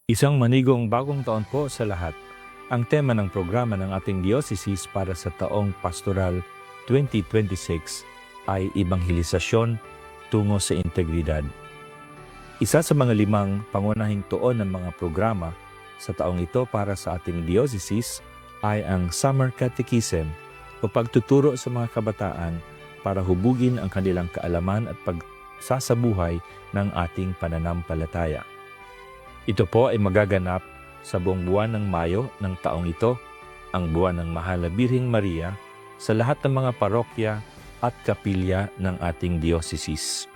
Isang manigong bagong taon po sa lahat. Ang tema ng programa ng ating diocese para sa taong pastoral 2026 ay Ebanghelisasyon tungo sa integridad. Isa sa mga 5 pangunahing tuon ng mga programa sa taong ito para sa ating diocese ay ang Summer Catechism o pagtuturo sa mga kabataan para hubugin ang kanilang kaalaman at pagsasabuhay ng ating pananampalataya. Ito po ay magaganap sa buong buwan ng Mayo ng taong ito, ang buwan ng Mahal na Birheng Maria, sa lahat ng mga parokya at kapilya ng ating diocese.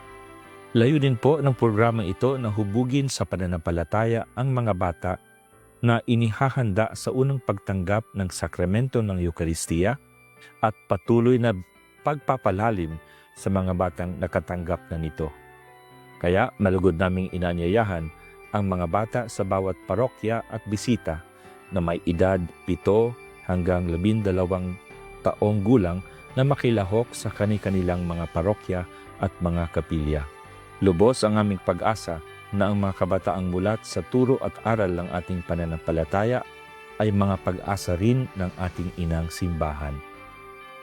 Layunin po ng programang ito na hubugin sa pananampalataya ang mga bata na inihahanda sa unang pagtanggap ng sakramento ng Eukaristiya at patuloy na pagpapalalim sa mga batang nakatanggap na nito. Kaya malugod naming inanyayahan ang mga bata sa bawat parokya at bisita na may edad 7 hanggang 12 taong gulang na makilahok sa kani-kanilang mga parokya at mga kapilya. Lubos ang aming pag-asa na ang mga kabataang mulat sa turo at aral ng ating pananampalataya ay mga pag-asa rin ng ating inang simbahan.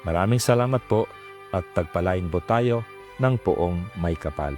Maraming salamat po at tagpalain po tayo ng poong may kapal.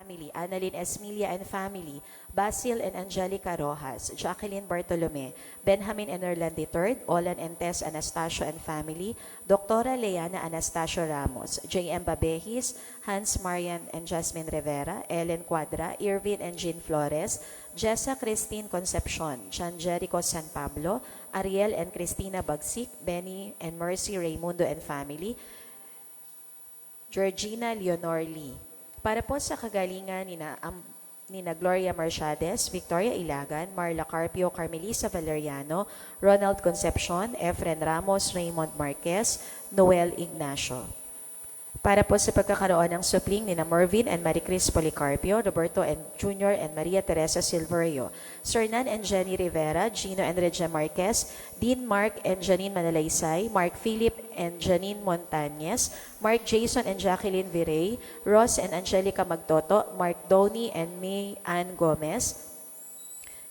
family, Annalyn Esmilia and family, Basil and Angelica Rojas, Jacqueline Bartolome, Benjamin and Erland III, Olan and Tess Anastasio and family, Dr. Leana Anastasio Ramos, J.M. Babehis, Hans Marian and Jasmine Rivera, Ellen Cuadra, Irvin and Jean Flores, Jessa Christine Concepcion, John Jericho San Pablo, Ariel and Cristina Bagsik, Benny and Mercy Raimundo and family, Georgina Leonor Lee. Para po sa kagalingan nina Gloria Marciades, Victoria Ilagan, Marla Carpio, Carmelisa Valeriano, Ronald Concepcion, Efren Ramos, Raymond Marquez, Noel Ignacio. Para po sa pagkakaroon ng supling nina Mervin and Maricris Policarpio, Roberto and Jr. and Maria Teresa Silverio, Sernan and Jenny Rivera, Gino and Regia Marquez, Dean Mark and Janine Manalaysay, Mark Philip and Janine Montañez, Mark Jason and Jacqueline Virey, Ross and Angelica Magtoto, Mark Donny and May Ann Gomez,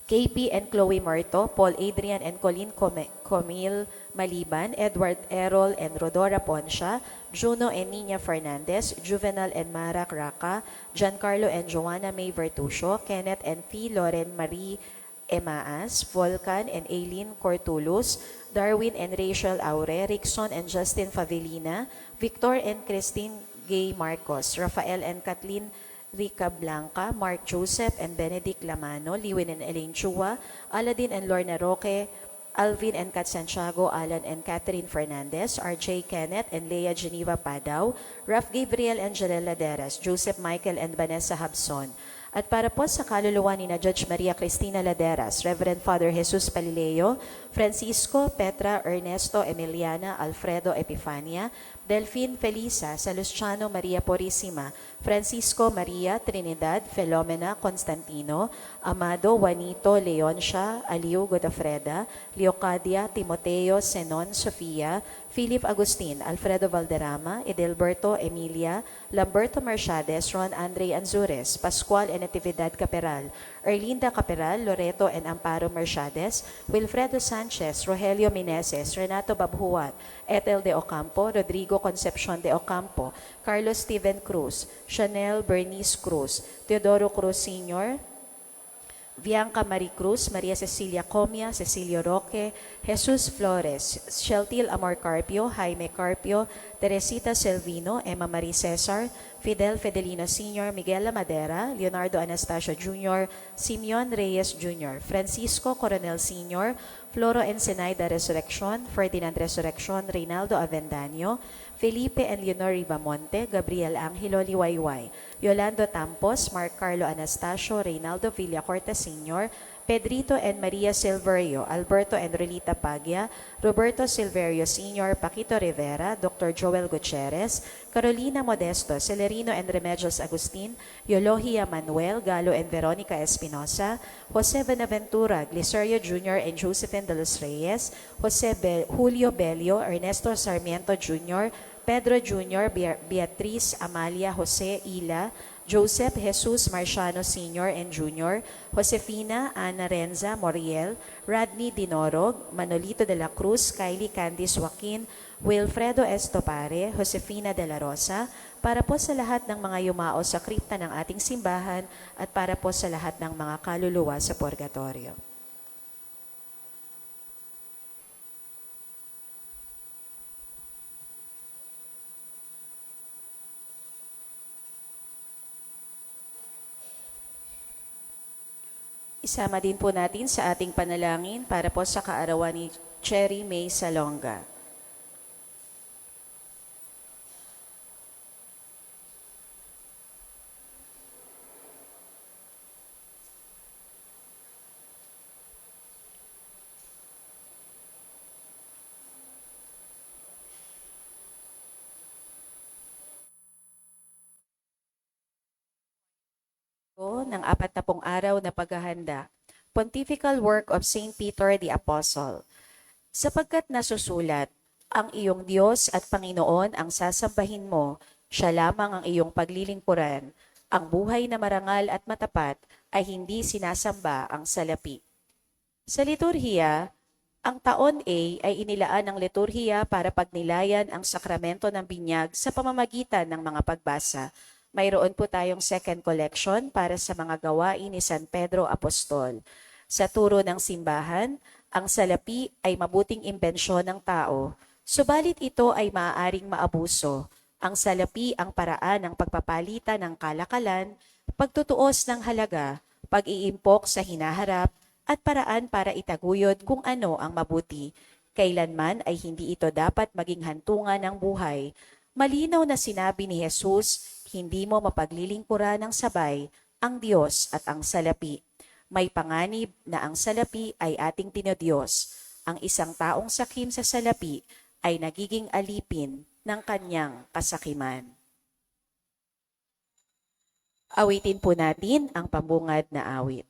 KP and Chloe Marto, Paul Adrian and Colleen Comil Maliban, Edward Errol and Rodora Poncia, Juno and Nina Fernandez, Juvenal and Mara Raka, Giancarlo and Joanna May Vertusio, Kenneth and P. Loren Marie Emaas, Volcan and Aileen Cortulus, Darwin and Rachel Aure, Rickson and Justin Favelina, Victor and Christine Gay Marcos, Rafael and Kathleen Rica Blanca, Mark Joseph and Benedict Lamano, Liwin and Elaine Chua, Aladin and Lorna Roque, Alvin and Kat Santiago, Alan and Catherine Fernandez, RJ Kenneth and Leah Geneva Padao, Raf Gabriel and Janelle Laderas, Joseph Michael and Vanessa Habson. At para po sa kaluluwa ni na Judge Maria Cristina Laderas, Reverend Father Jesus Palileo, Francisco, Petra, Ernesto, Emiliana, Alfredo Epifania, Delphine Felisa, Salustiano Maria Porissima, Francisco Maria Trinidad, Filomena Constantino, Amado Juanito Leoncia, Aliu Godofreda, Leocadia, Timoteo, Senon, Sofia, Philip Agustin, Alfredo Valderrama, Edelberto Emilia, Lamberto Marciades, Ron Andre Anzures, Pascual and Natividad Caperal, Erlinda Caperal, Loreto and Amparo Marciades, Wilfredo Sanchez, Rogelio Meneses, Renato Babhuat, Ethel de Ocampo, Rodrigo Concepcion de Ocampo, Carlos Steven Cruz, Chanel Bernice Cruz, Teodoro Cruz Sr., Bianca Marie Cruz, Maria Cecilia Comia, Cecilio Roque, Jesus Flores, Sheltil Amor Carpio, Jaime Carpio, Teresita Selvino, Emma Marie Cesar, Fidel Fedelino Sr., Miguel Madera, Leonardo Anastasio Jr., Simeon Reyes Jr., Francisco Coronel Sr., Floro Ensenaida Resurrection, Ferdinand Resurrection, Reynaldo Avendaño, Felipe and Leonor Ribamonte, Gabriel Angelo Liwayway, Yolando Tampos, Mark Carlo Anastasio, Reynaldo Villacorta Sr., Pedrito and Maria Silverio, Alberto and Rolita Paglia, Roberto Silverio Sr., Paquito Rivera, Dr. Joel Gutierrez, Carolina Modesto, Celerino and Remedios Agustin, Yolohia Manuel, Galo and Veronica Espinosa, Jose Benaventura, Glicerio Jr. and Josephine de los Reyes, Julio Belio, Ernesto Sarmiento Jr., Pedro Jr., Beatriz Amalia Jose Ila, Joseph Jesus Marciano Sr. and Jr., Josefina Ana Renza Moriel, Radney Dinorog, Manolito de la Cruz, Kylie Candice Joaquin, Wilfredo Estopare, Josefina de la Rosa, para po sa lahat ng mga yumao sa kripta ng ating simbahan at para po sa lahat ng mga kaluluwa sa purgatorio. Isama din po natin sa ating panalangin para po sa kaarawan ni Cherry May Salonga. Ng 40 araw na paghahanda, Pontifical Work of St. Peter the Apostle. Sapagkat nasusulat, ang iyong Diyos at Panginoon ang sasambahin mo, siya lamang ang iyong paglilingkuran, ang buhay na marangal at matapat ay hindi sinasamba ang salapi. Sa liturhiya, ang taon A ay inilaan ng liturhiya para pagnilayan ang sakramento ng binyag sa pamamagitan ng mga pagbasa. Mayroon po tayong second collection para sa mga gawain ni San Pedro Apostol. Sa turo ng simbahan, ang salapi ay mabuting imbensyon ng tao, subalit ito ay maaaring maabuso. Ang salapi ang paraan ng pagpapalitan ng kalakalan, pagtutuos ng halaga, pag-iimpok sa hinaharap, at paraan para itaguyod kung ano ang mabuti. Kailanman ay hindi ito dapat maging hantungan ng buhay. Malinaw na sinabi ni Jesus, hindi mo mapaglilingkuran ng sabay ang Diyos at ang salapi. May panganib na ang salapi ay ating tinodiyos. Ang isang taong sakim sa salapi ay nagiging alipin ng kanyang kasakiman. Awitin po natin ang pambungad na awit.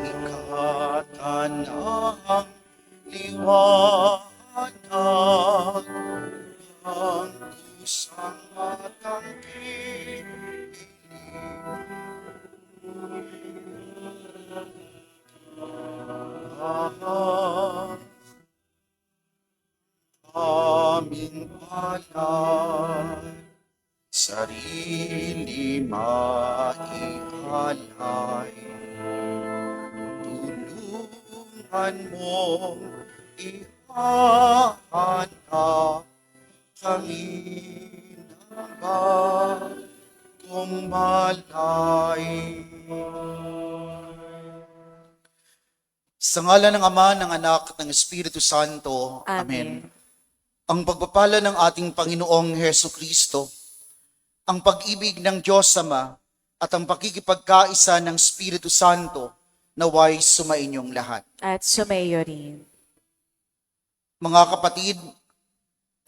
Ikatan ang liwanag ang kusang matangkid. Aming palad, sarili maihalay. Tulungan mo ihanda kami ng bagong malay. Sa ngalan ng Ama, ng Anak, at ng Espiritu Santo. Amen. Ang pagpapala ng ating Panginoong Hesu Kristo, ang pag-ibig ng Diyos Ama, at ang pakikipagkaisa ng Espiritu Santo, naway sumainyong lahat. At sumayo rin. Mga kapatid,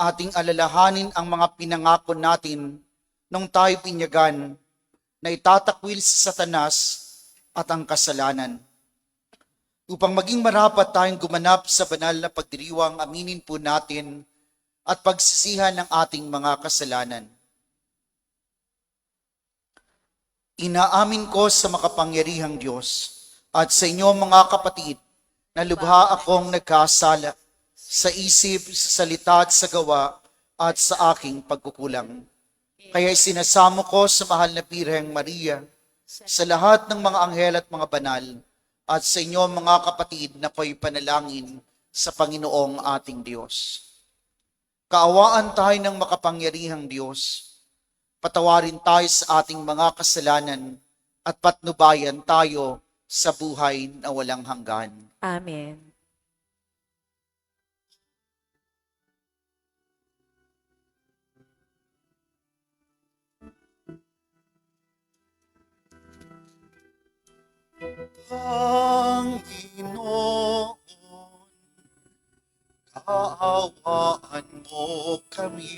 ating alalahanin ang mga pinangako natin nung tayo pinyagan na itatakwil sa Satanas at ang kasalanan. Upang maging marapat tayong gumanap sa banal na pagdiriwang, aminin po natin at pagsisihan ng ating mga kasalanan. Inaamin ko sa makapangyarihang Diyos at sa inyo mga kapatid na lubha akong nagkasala sa isip, sa salita at sa gawa at sa aking pagkukulang. Kaya sinasamo ko sa mahal na Birheng Maria, sa lahat ng mga anghel at mga banal, at sa inyo mga kapatid na ko'y panalangin sa Panginoong ating Diyos. Kaawaan tayo ng makapangyarihang Diyos. Patawarin tayo sa ating mga kasalanan at patnubayan tayo sa buhay na walang hanggan. Amen. Panginoon, kaawaan mo kami.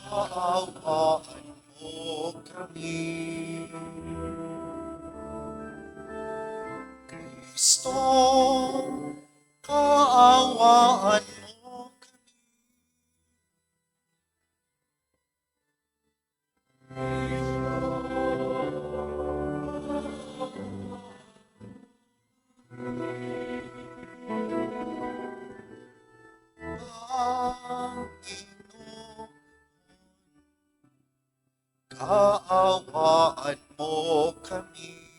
Kaawaan mo kami. Kristo, kaawaan mo kami. Panginoon, kaawaan mo kami.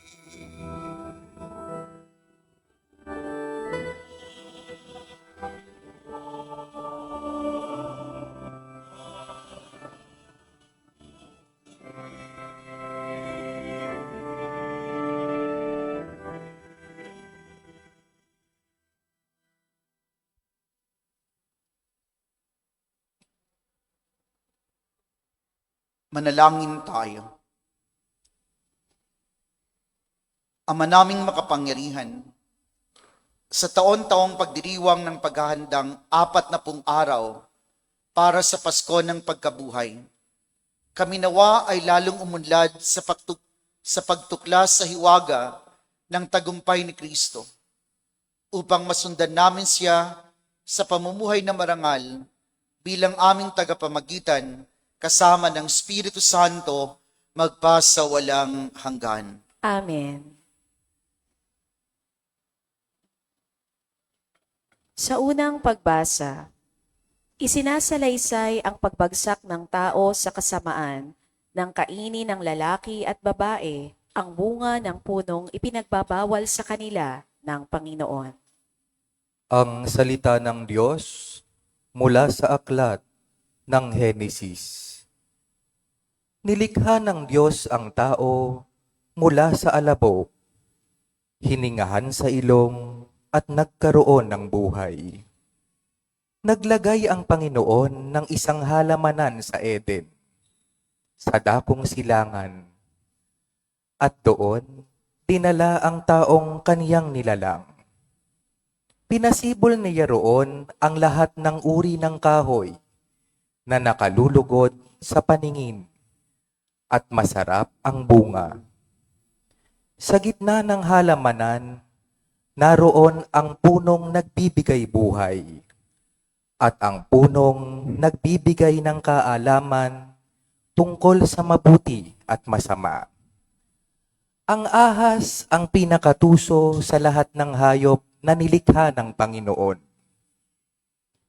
Manalangin tayo. Ama naming makapangyarihan, sa taon-taong pagdiriwang ng paghahandang 40 araw para sa Pasko ng Pagkabuhay, kami nawa ay lalong umunlad sa pagtuklas sa hiwaga ng tagumpay ni Kristo, upang masundan namin siya sa pamumuhay na marangal bilang aming tagapamagitan kasama ng Espiritu Santo magpa sa walang hanggan. Amen. Sa unang pagbasa, isinasalaysay ang pagbagsak ng tao sa kasamaan ng kainin ng lalaki at babae, ang bunga ng punong ipinagbabawal sa kanila ng Panginoon. Ang salita ng Diyos mula sa aklat ng Henesis. Nilikha ng Diyos ang tao mula sa alabok, hiningahan sa ilong at nagkaroon ng buhay. Naglagay ang Panginoon ng isang halamanan sa Eden, sa dakong silangan, at doon dinala ang taong kaniyang nilalang. Pinasibol niya roon ang lahat ng uri ng kahoy na nakalulugod sa paningin at masarap ang bunga. Sa gitna ng halamanan, naroon ang punong nagbibigay buhay at ang punong nagbibigay ng kaalaman tungkol sa mabuti at masama. Ang ahas ang pinakatuso sa lahat ng hayop na nilikha ng Panginoon.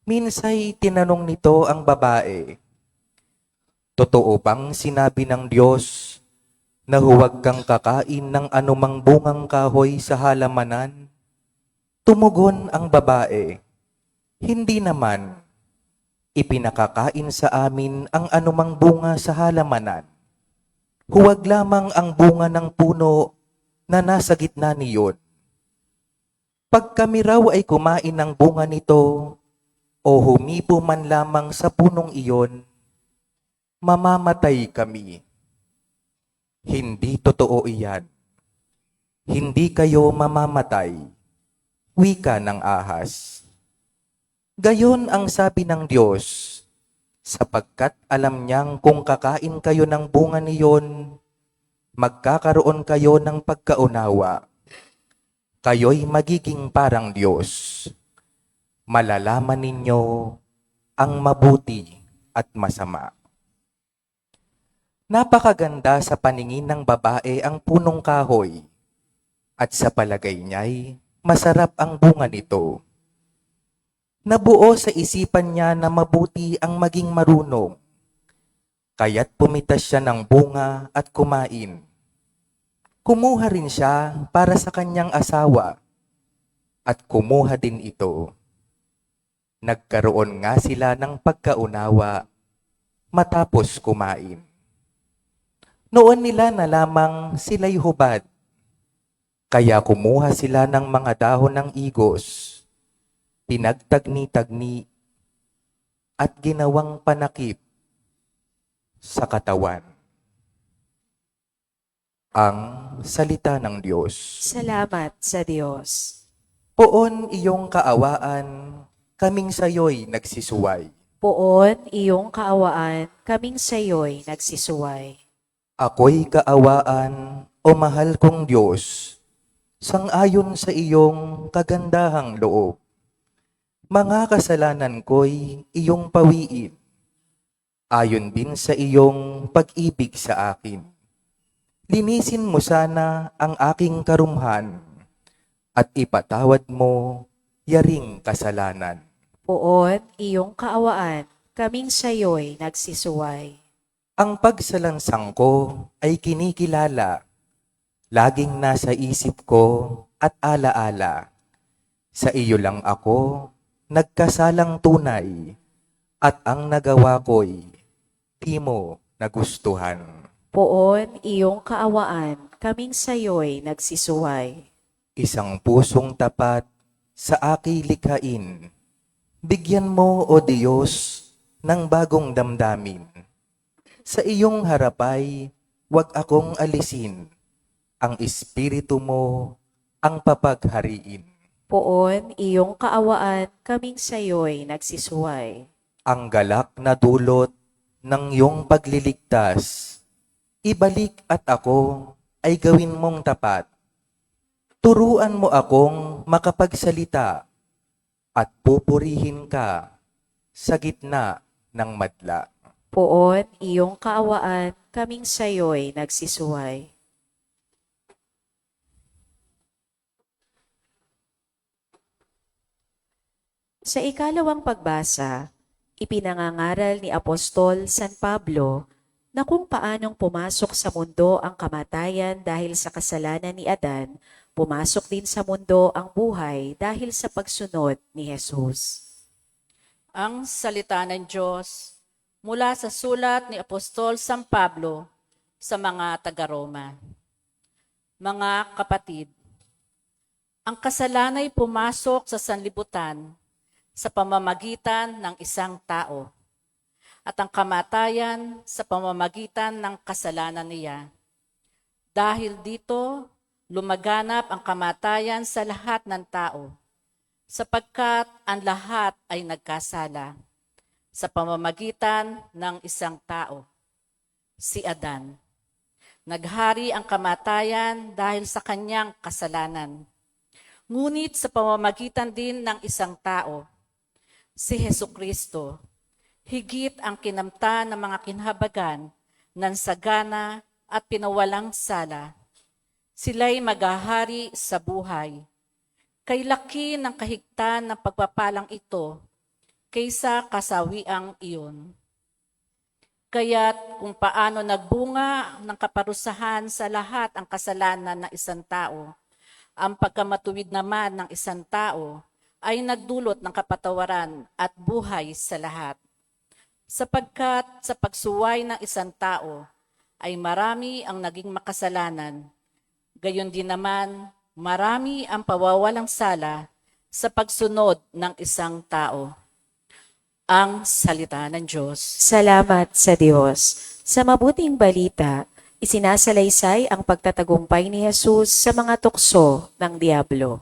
Minsay tinanong nito ang babae, "Totoo bang sinabi ng Diyos na huwag kang kakain ng anumang bungang kahoy sa halamanan?" Tumugon ang babae, "Hindi naman. Ipinakakain sa amin ang anumang bunga sa halamanan. Huwag lamang ang bunga ng puno na nasa gitna niyon. Pag kami raw ay kumain ng bunga nito o humipo man lamang sa punong iyon, mamamatay kami." Hindi totoo iyan. Hindi kayo mamamatay. Wika ng ahas. Gayon ang sabi ng Diyos, sapagkat alam niyang kung kakain kayo ng bunga niyon, magkakaroon kayo ng pagkaunawa. Kayo'y magiging parang Diyos. Malalaman ninyo ang mabuti at masama. Napakaganda sa paningin ng babae ang punong kahoy, at sa palagay niya'y masarap ang bunga nito. Nabuo sa isipan niya na mabuti ang maging marunong, kaya't pumitas siya ng bunga at kumain. Kumuha rin siya para sa kanyang asawa, at kumuha din ito. Nagkaroon nga sila ng pagkaunawa matapos kumain. Noon nila na lamang sila'y hubad, kaya kumuha sila ng mga dahon ng igos, pinagtagni-tagni, at ginawang panakip sa katawan. Ang salita ng Diyos. Salamat sa Diyos. Poon iyong kaawaan, kaming sayo'y nagsisuway. Poon iyong kaawaan, kaming sayo'y nagsisuway. Ako'y kaawaan, o mahal kong Diyos, sang-ayon sa iyong kagandahang loob. Mga kasalanan ko'y iyong pawiin, ayon din sa iyong pag-ibig sa akin. Linisin mo sana ang aking karumhan at ipatawad mo yaring kasalanan. Poon, iyong kaawaan, kaming sayo'y nagsisuway. Ang pagsalansang ko ay kinikilala, laging nasa isip ko at alaala. Sa iyo lang ako nagkasalang tunay, at ang nagawa ko'y di mo nagustuhan. Poon, iyong kaawaan, kaming sayo'y nagsisuway. Isang pusong tapat sa aki likhain, bigyan mo, O Diyos, ng bagong damdamin. Sa iyong harapay, wag akong alisin, ang espiritu mo ang papaghariin. Poon, iyong kaawaan, kaming sayo'y nagsisuway. Ang galak na dulot ng iyong pagliligtas, ibalik at ako ay gawin mong tapat. Turuan mo akong makapagsalita at pupurihin ka sa gitna ng madla. Poon, iyong kaawaan, kaming sayo'y nagsisuway. Sa ikalawang pagbasa, ipinangangaral ni Apostol San Pablo na kung paanong pumasok sa mundo ang kamatayan dahil sa kasalanan ni Adan, pumasok din sa mundo ang buhay dahil sa pagsunod ni Jesus. Ang salita ng Diyos mula sa sulat ni Apostol San Pablo sa mga taga-Roma. Mga kapatid, ang kasalanay pumasok sa sanlibutan sa pamamagitan ng isang tao, at ang kamatayan sa pamamagitan ng kasalanan niya. Dahil dito, lumaganap ang kamatayan sa lahat ng tao, sapagkat ang lahat ay nagkasala sa pamamagitan ng isang tao, si Adan. Naghari ang kamatayan dahil sa kanyang kasalanan. Ngunit sa pamamagitan din ng isang tao, si Hesukristo, higit ang kinamtan ng mga kinhabagan ng sagana at pinawalang sala. Sila'y maghahari sa buhay. Kay laki ng kahigtan ng pagpapalang ito kaysa kasawiang iyon. Kaya't kung paano nagbunga ng kaparusahan sa lahat ang kasalanan ng isang tao, ang pagkamatuwid naman ng isang tao ay nagdulot ng kapatawaran at buhay sa lahat. Sapagkat sa pagsuway ng isang tao ay marami ang naging makasalanan, gayon din naman marami ang pawawalang sala sa pagsunod ng isang tao. Ang salita ng Diyos. Salamat sa Diyos. Sa mabuting balita, isinasalaysay ang pagtatagumpay ni Jesus sa mga tukso ng Diablo.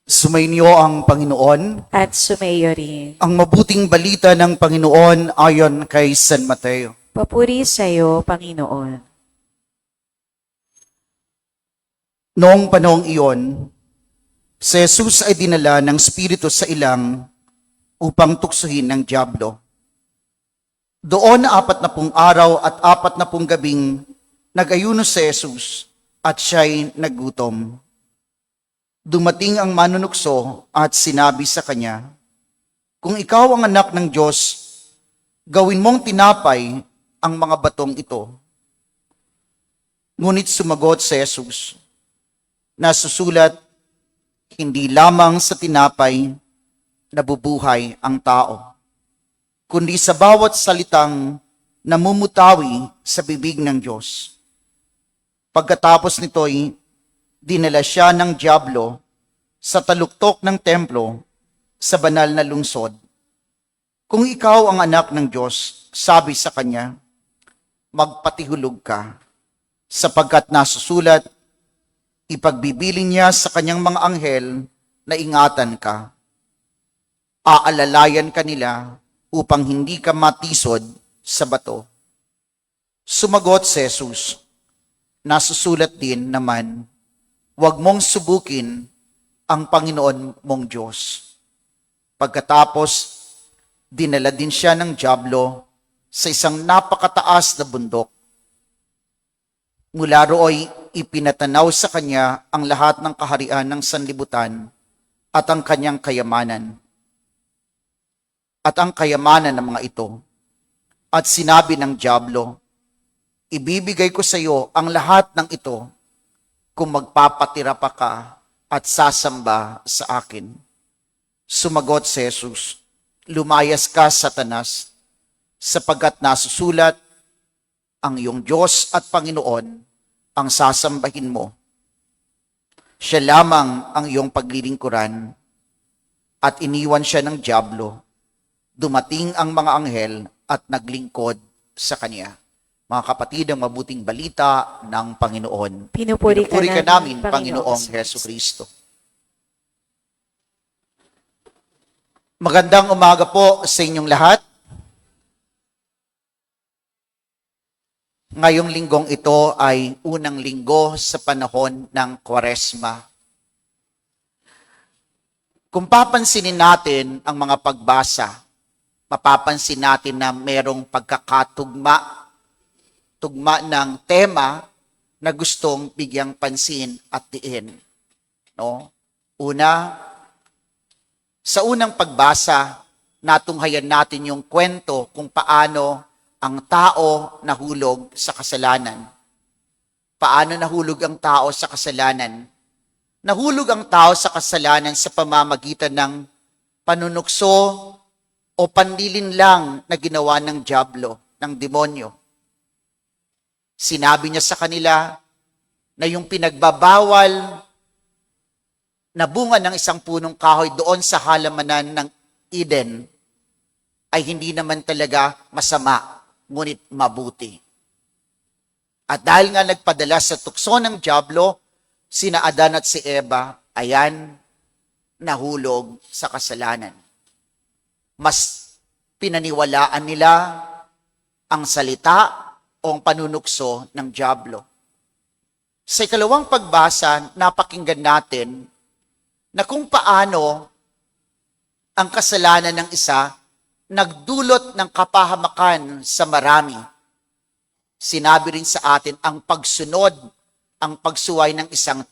Sumainyo ang Panginoon. At sumayo rin. Ang mabuting balita ng Panginoon ayon kay San Mateo. Papuri sa iyo, Panginoon. Noong panahong iyon, si Jesus ay dinala ng Espiritu sa ilang upang tuksohin ng Diablo. Doon 40 araw at 40 gabing nag-ayuno si Jesus at siya'y nagutom. Dumating ang manunukso at sinabi sa kanya, "Kung ikaw ang anak ng Diyos, gawin mong tinapay ang mga batong ito." Ngunit sumagot si Jesus, nasusulat, "Hindi lamang sa tinapay nabubuhay ang tao, kundi sa bawat salitang namumutawi sa bibig ng Diyos." Pagkatapos nito'y dinala siya ng dyablo sa taluktok ng templo sa banal na lungsod. "Kung ikaw ang anak ng Diyos," sabi sa kanya, "magpatihulog ka, sapagkat nasusulat, ipagbibilin niya sa kanyang mga anghel na ingatan ka. Aalalayan ka nila upang hindi ka matisod sa bato." Sumagot si Jesus, nasusulat din naman, "Huwag mong subukin ang Panginoon mong Diyos." Pagkatapos, dinala din siya ng dyablo sa isang napakataas na bundok. Mula rooy, ipinatanaw sa kanya ang lahat ng kaharian ng sanlibutan at ang kanyang kayamanan. At ang kayamanan ng mga ito. At sinabi ng dyablo, "Ibibigay ko sa iyo ang lahat ng ito kung magpapatira pa ka at sasamba sa akin." Sumagot si Jesus, "Lumayas ka, Satanas, sapagkat nasusulat, ang iyong Diyos at Panginoon ang sasambahin mo. Siya lamang ang iyong paglilingkuran." At iniwan siya ng dyablo. Dumating ang mga anghel at naglingkod sa kanya. Mga kapatid, ang mabuting balita ng Panginoon. Pinupuri ka namin, Panginoong Heso Kristo. Magandang umaga po sa inyong lahat. Ngayong linggong ito ay unang linggo sa panahon ng Kwaresma. Kung papansinin natin ang mga pagbasa, mapapansin natin na merong tugma ng tema na gustong bigyang pansin at diin. No? Una, sa unang pagbasa, natunghayan natin yung kwento kung paano ang tao nahulog sa kasalanan. Paano nahulog ang tao sa kasalanan? Nahulog ang tao sa kasalanan sa pamamagitan ng panunukso o panlilin lang na ginawa ng dyablo, ng demonyo. Sinabi niya sa kanila na yung pinagbabawal na bunga ng isang punong kahoy doon sa halamanan ng Eden ay hindi naman talaga masama, ngunit mabuti. At dahil nga nagpadala sa tukso ng dyablo, sina Adan at si Eva, ayan, nahulog sa kasalanan. Mas pinaniwalaan nila ang salita o ang panunukso ng dyablo. Sa ikalawang pagbasa, napakinggan natin na kung paano ang kasalanan ng isa nagdulot ng kapahamakan sa marami. Sinabi rin sa atin ang pagsunod, ang pagsuway ng isang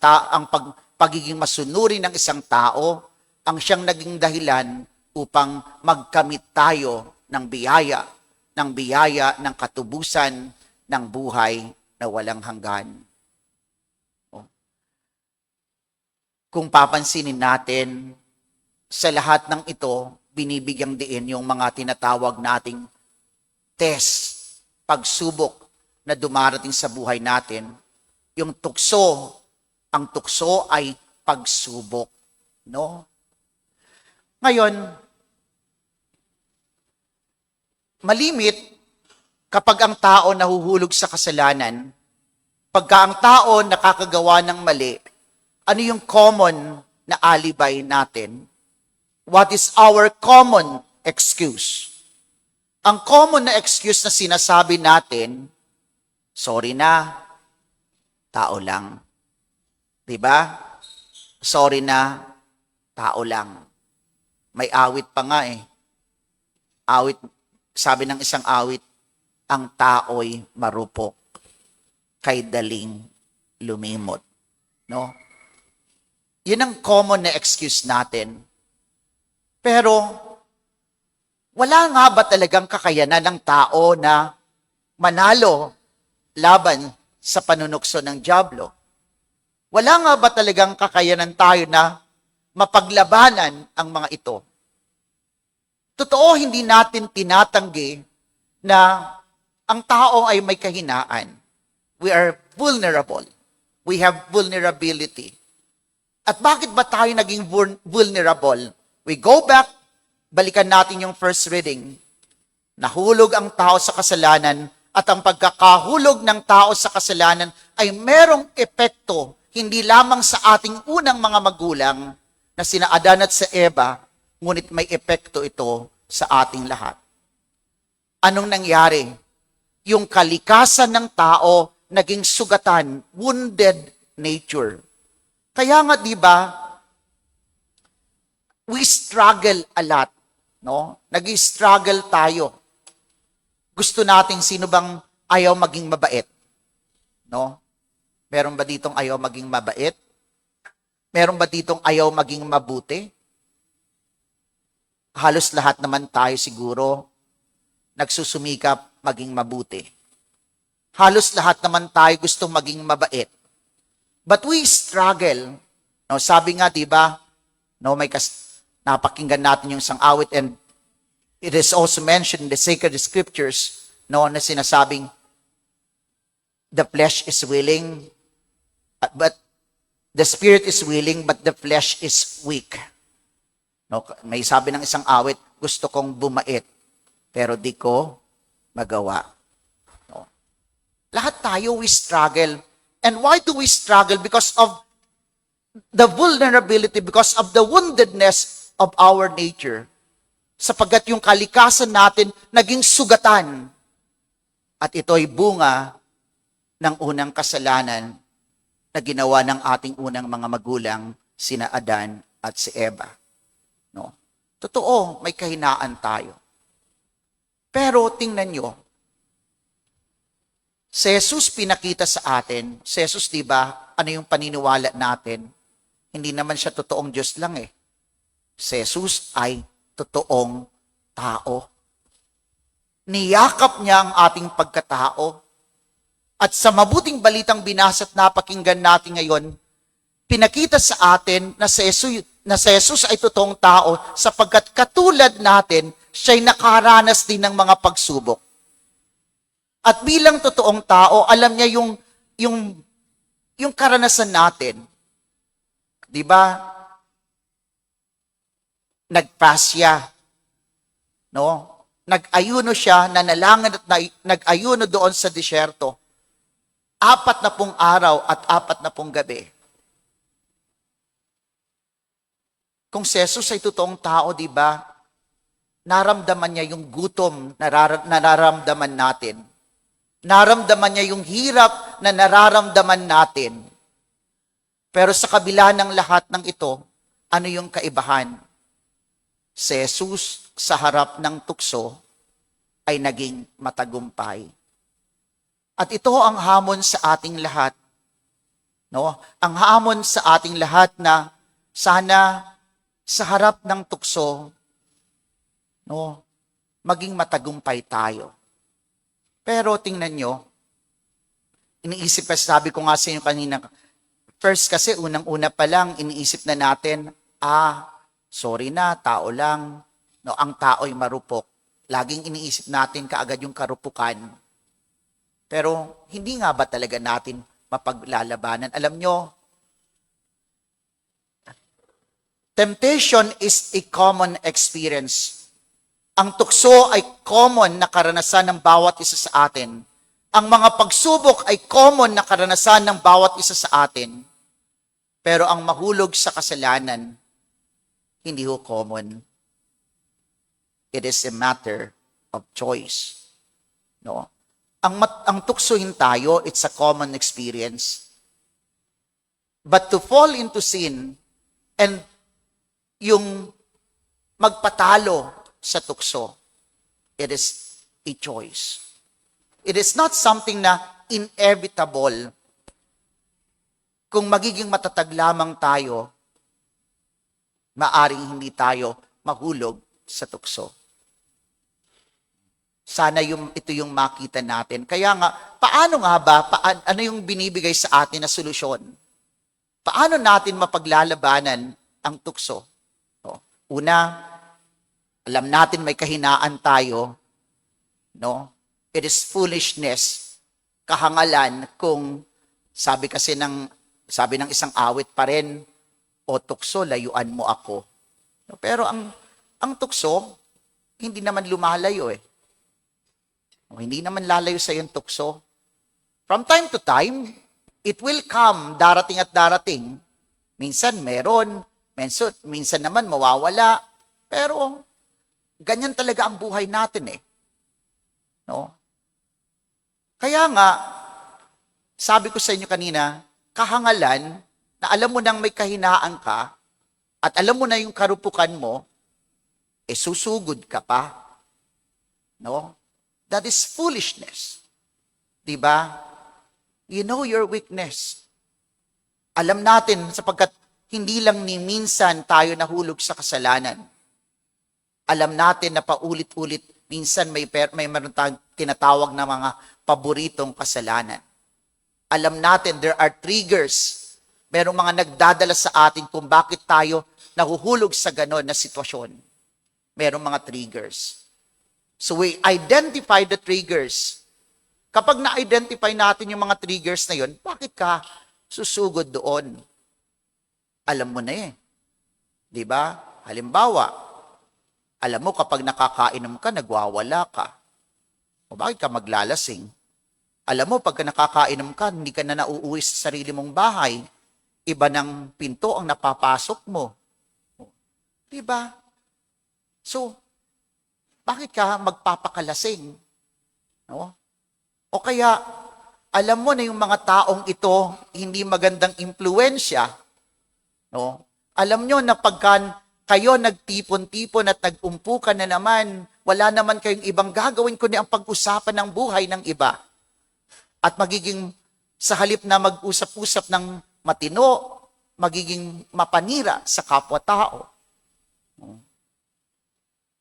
pagiging masunuri ng isang tao, ang siyang naging dahilan upang magkamit tayo ng biyaya ng katubusan ng buhay na walang hanggan. Kung papansinin natin, sa lahat ng ito, binibigyang diin yung mga tinatawag nating test, pagsubok na dumarating sa buhay natin. Yung tukso, ang tukso ay pagsubok. No? Ngayon, malimit kapag ang tao nahuhulog sa kasalanan, pagka ang tao nakakagawa ng mali, ano yung common na alibay natin? What is our common excuse? Ang common na excuse na sinasabi natin, sorry na, tao lang. Diba? Sorry na, tao lang. May awit pa nga eh. Awit, sabi ng isang awit, ang tao'y marupok, kay daling lumimot. No? Yun ang common na excuse natin. Pero, wala nga ba talagang kakayanan ng tao na manalo laban sa panunukso ng dyablo? Wala nga ba talagang kakayanan tayo na mapaglabanan ang mga ito? Totoo, hindi natin tinatanggi na ang tao ay may kahinaan. We are vulnerable. We have vulnerability. At bakit ba tayo naging vulnerable? We go back, balikan natin yung first reading. Nahulog ang tao sa kasalanan at ang pagkakahulog ng tao sa kasalanan ay merong epekto hindi lamang sa ating unang mga magulang na sina Adan at sa Eva, ngunit may epekto ito sa ating lahat. Anong nangyari? Yung kalikasan ng tao naging sugatan, wounded nature. Kaya nga 'di ba, we struggle a lot, no? Nag-struggle tayo. Gusto natin, sino bang ayaw maging mabait? No? Meron ba ditong ayaw maging mabait? Meron ba ditong ayaw maging mabuti? Halos lahat naman tayo siguro nagsusumikap maging mabuti. Halos lahat naman tayo gustong maging mabait. But we struggle. No, sabi nga, 'di ba? No, napakinggan natin yung isang awit, and it is also mentioned in the sacred scriptures, no, na sinasabing the flesh is willing, but the spirit is willing, but the flesh is weak. No, may sabi ng isang awit, gusto kong bumait, pero di ko magawa. No. Lahat tayo, we struggle. And why do we struggle? Because of the vulnerability, because of the woundedness of our nature. Sapagkat yung kalikasan natin naging sugatan. At ito'y bunga ng unang kasalanan na ginawa ng ating unang mga magulang, sina Adan at si Eva. No? Totoo, may kahinaan tayo. Pero tingnan nyo, si Jesus pinakita sa atin, si Jesus, di ba, ano yung paniniwala natin? Hindi naman siya totoong Diyos lang eh. Si Jesus ay totoong tao. Niyakap niya ang ating pagkatao. At sa mabuting balitang binasa at napakinggan natin ngayon, pinakita sa atin na si Jesus ay totoong tao sapagkat katulad natin, siya'y nakaranas din ng mga pagsubok. At bilang totoong tao, alam niya yung karanasan natin. 'Di ba? Nag-fast siya. No? Nag-ayuno siya, nanalangin at nag-ayuno doon sa disyerto. 40 araw at 40 gabi. Kung si Jesus ay totoong tao, 'di ba? Naramdaman niya yung gutom na nararamdaman natin. Naramdaman niya yung hirap na nararamdaman natin. Pero sa kabila ng lahat ng ito, ano yung kaibahan? Si Jesus sa harap ng tukso ay naging matagumpay. At ito ang hamon sa ating lahat. No? Ang hamon sa ating lahat na sana sa harap ng tukso, no, maging matagumpay tayo. Pero tingnan nyo, iniisip pa, sabi ko nga sa inyo kanina, first kasi unang-una pa lang, iniisip na natin, sorry na, tao lang. No, ang tao'y marupok. Laging iniisip natin kaagad yung karupukan. Pero hindi nga ba talaga natin mapaglalabanan? Alam nyo, temptation is a common experience. Ang tukso ay common na karanasan ng bawat isa sa atin. Ang mga pagsubok ay common na karanasan ng bawat isa sa atin. Pero ang mahulog sa kasalanan, hindi ho common. It is a matter of choice. No? Ang tuksohin tayo, it's a common experience. But to fall into sin and yung magpatalo sa tukso, it is a choice. It is not something na inevitable. Kung magiging matatag lamang tayo, maaring hindi tayo mahulog sa tukso. Sana ito yung makita natin. Kaya nga, paano nga ba, ano yung binibigay sa atin na solusyon? Paano natin mapaglalabanan ang tukso? No? Una, alam natin may kahinaan tayo. No? It is foolishness, kahangalan kung sabi ng isang awit pa rin, o tukso, layuan mo ako. No? Pero ang tukso, hindi naman lumalayo eh. O, hindi naman lalayo sa yung tukso. From time to time, it will come, darating at darating. Minsan meron, minsan naman mawawala. Pero, ganyan talaga ang buhay natin eh. No? Kaya nga, sabi ko sa inyo kanina, kahangalan, na alam mo nang may kahinaan ka, at alam mo na yung karupukan mo, susugod ka pa. No? That is foolishness. Diba? You know your weakness. Alam natin sapagkat hindi lang ni minsan tayo nahulog sa kasalanan. Alam natin na paulit-ulit, minsan may meron tayong tinatawag na mga paboritong kasalanan. Alam natin there are triggers. Merong mga nagdadala sa atin kung bakit tayo nahuhulog sa ganon na sitwasyon. Merong mga triggers. So we identify the triggers. Kapag na-identify natin yung mga triggers na yun, bakit ka susugod doon? Alam mo na eh. Di ba? Halimbawa, alam mo kapag nakakainom ka, nagwawala ka. O bakit ka maglalasing? Alam mo, pagka nakakainom ka, hindi ka na nauuwi sa sarili mong bahay. Iba ng pinto ang napapasok mo. Di ba? So, bakit ka magpapakalasing? No? O kaya, alam mo na yung mga taong ito, hindi magandang impluensya. No? Alam nyo na pagka kayo nagtipon-tipon at nag-umpukan na naman, wala naman kayong ibang gagawin kundi ang pag-usapan ng buhay ng iba. At magiging, sa halip na mag-usap-usap ng matino, magiging mapanira sa kapwa-tao.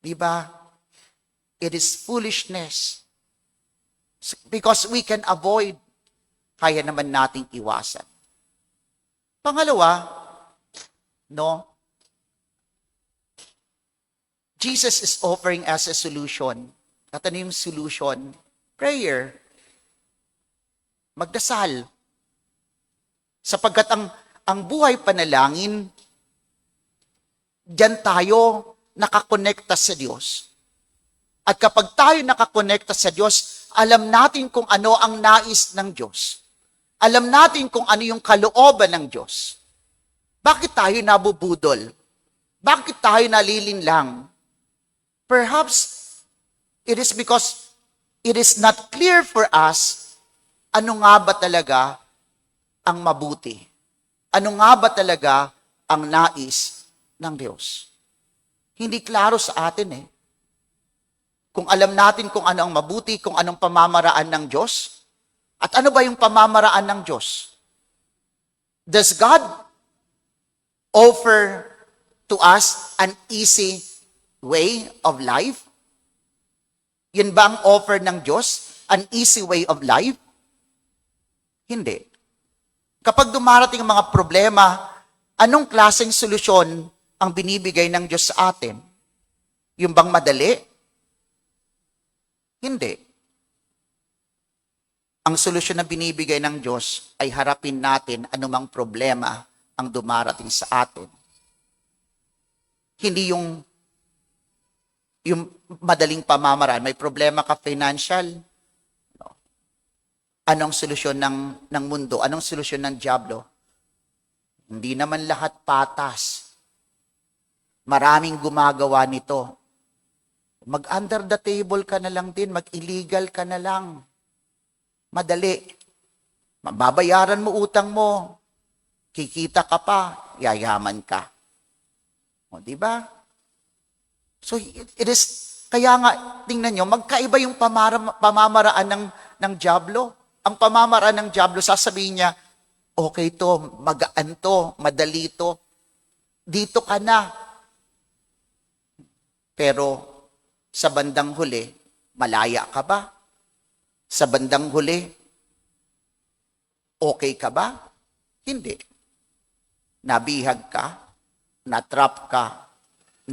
Diba? It is foolishness. Because we can avoid, kaya naman nating iwasan. Pangalawa, no? Jesus is offering us a solution. At ano yung solution? Prayer. Magdasal. Sapagkat ang buhay panalangin, diyan tayo nakakonekta sa Diyos. At kapag tayo nakakonekta sa Diyos, alam natin kung ano ang nais ng Diyos. Alam natin kung ano yung kalooban ng Diyos. Bakit tayo nabubudol? Bakit tayo nalilinlang? Perhaps it is because it is not clear for us ano nga ba talaga ang mabuti. Ano nga ba talaga ang nais ng Diyos. Hindi klaro sa atin eh. Kung alam natin kung ano ang mabuti, kung anong pamamaraan ng Diyos, at ano ba yung pamamaraan ng Diyos? Does God offer to us an easy way of life? Yun ba ang offer ng Diyos? An easy way of life? Hindi. Kapag dumarating ang mga problema, anong klaseng solusyon ang binibigay ng Diyos sa atin? Yung bang madali? Hindi. Ang solusyon na binibigay ng Diyos ay harapin natin anumang problema ang dumarating sa atin. Hindi yung madaling pamamaraan. May problema ka financial. No. Anong solusyon ng mundo? Anong solusyon ng dyablo? Hindi naman lahat patas. Maraming gumagawa nito. Mag-under the table ka na lang din, mag-illegal ka na lang. Madali. Mababayaran mo utang mo. Kikita ka pa, yayaman ka. O, di ba? So, it is, kaya nga, tingnan nyo, magkaiba yung pamamaraan ng dyablo. Ang pamamaraan ng dyablo, sasabihin niya, okay to, magaan to, madali to, dito ka na. Pero sa bandang huli, malaya ka ba? Sa bandang huli, okay ka ba? Hindi. Nabihag ka, natrap ka,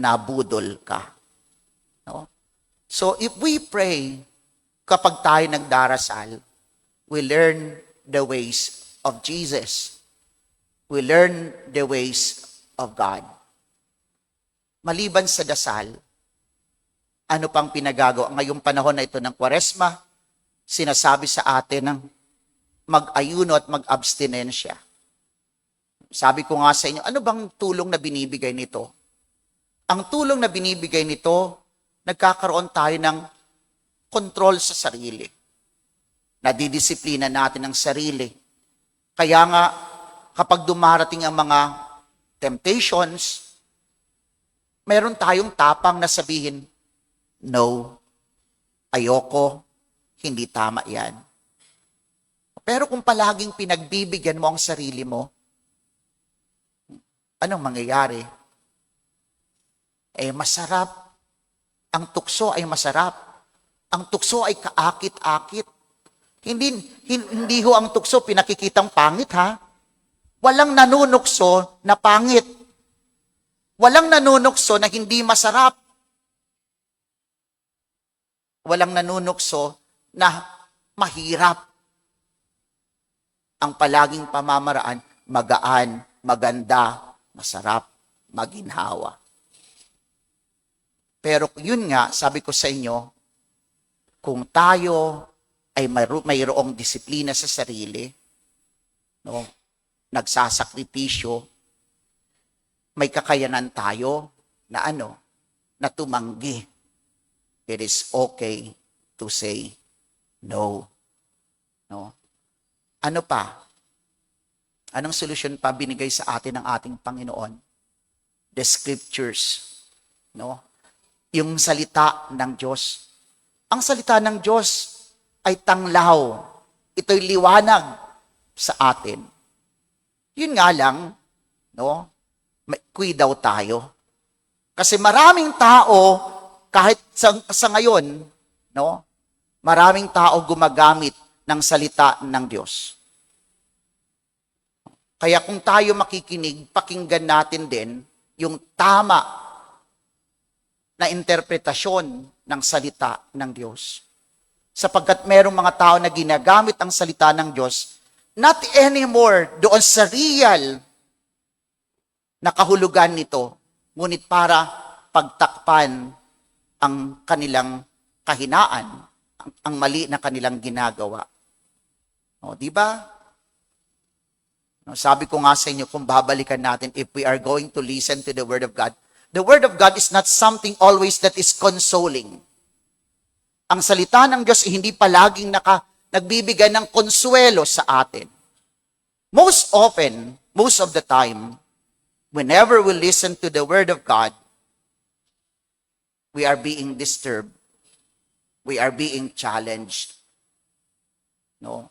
nabudol ka. No? So if we pray, kapag tayo nagdarasal, we learn the ways of Jesus. We learn the ways of God. Maliban sa dasal, ano pang pinagagawa? Ngayong panahon na ito ng Kwaresma, sinasabi sa atin ng mag-ayuno at mag-abstinensya. Sabi ko nga sa inyo, ano bang tulong na binibigay nito? Ang tulong na binibigay nito, nagkakaroon tayo ng kontrol sa sarili. Nadidisiplina natin ang sarili. Kaya nga, kapag dumarating ang mga temptations, meron tayong tapang na sabihin, no, ayoko, hindi tama yan. Pero kung palaging pinagbibigyan mo ang sarili mo, anong mangyayari? Masarap. Ang tukso ay masarap. Ang tukso ay kaakit-akit. Hindi ho ang tukso pinakikitang pangit, ha? Walang nanunukso na pangit. Walang nanunukso na hindi masarap. Walang nanunukso na mahirap. Ang palaging pamamaraan, magaan, maganda, masarap, maginhawa. Pero yun nga, sabi ko sa inyo, kung tayo ay mayroong disiplina sa sarili, no, nagsasakripisyo, may kakayanan tayo na na tumanggi. It is okay to say no. No? Ano pa? Anong solusyon pa binigay sa atin ng ating Panginoon? The scriptures. No? Yung salita ng Diyos. Ang salita ng Diyos ay tanglaw. Ito'y liwanag sa atin. Yun nga lang, no? May daw tayo. Kasi maraming tao, kahit sa ngayon, no? Maraming tao gumagamit ng salita ng Diyos. Kaya kung tayo makikinig, pakinggan natin din yung tama na interpretasyon ng salita ng Diyos. Sapagkat merong mga tao na ginagamit ang salita ng Diyos, not anymore doon sa real na kahulugan nito, ngunit para pagtakpan ang kanilang kahinaan, ang mali na kanilang ginagawa. O, di ba? No, sabi ko nga sa inyo, kung babalikan natin, if we are going to listen to the Word of God, the Word of God is not something always that is consoling. Ang salita ng Diyos ay hindi palaging nagbibigay ng konsuelo sa atin. Most often, most of the time, whenever we listen to the Word of God, we are being disturbed. We are being challenged. No?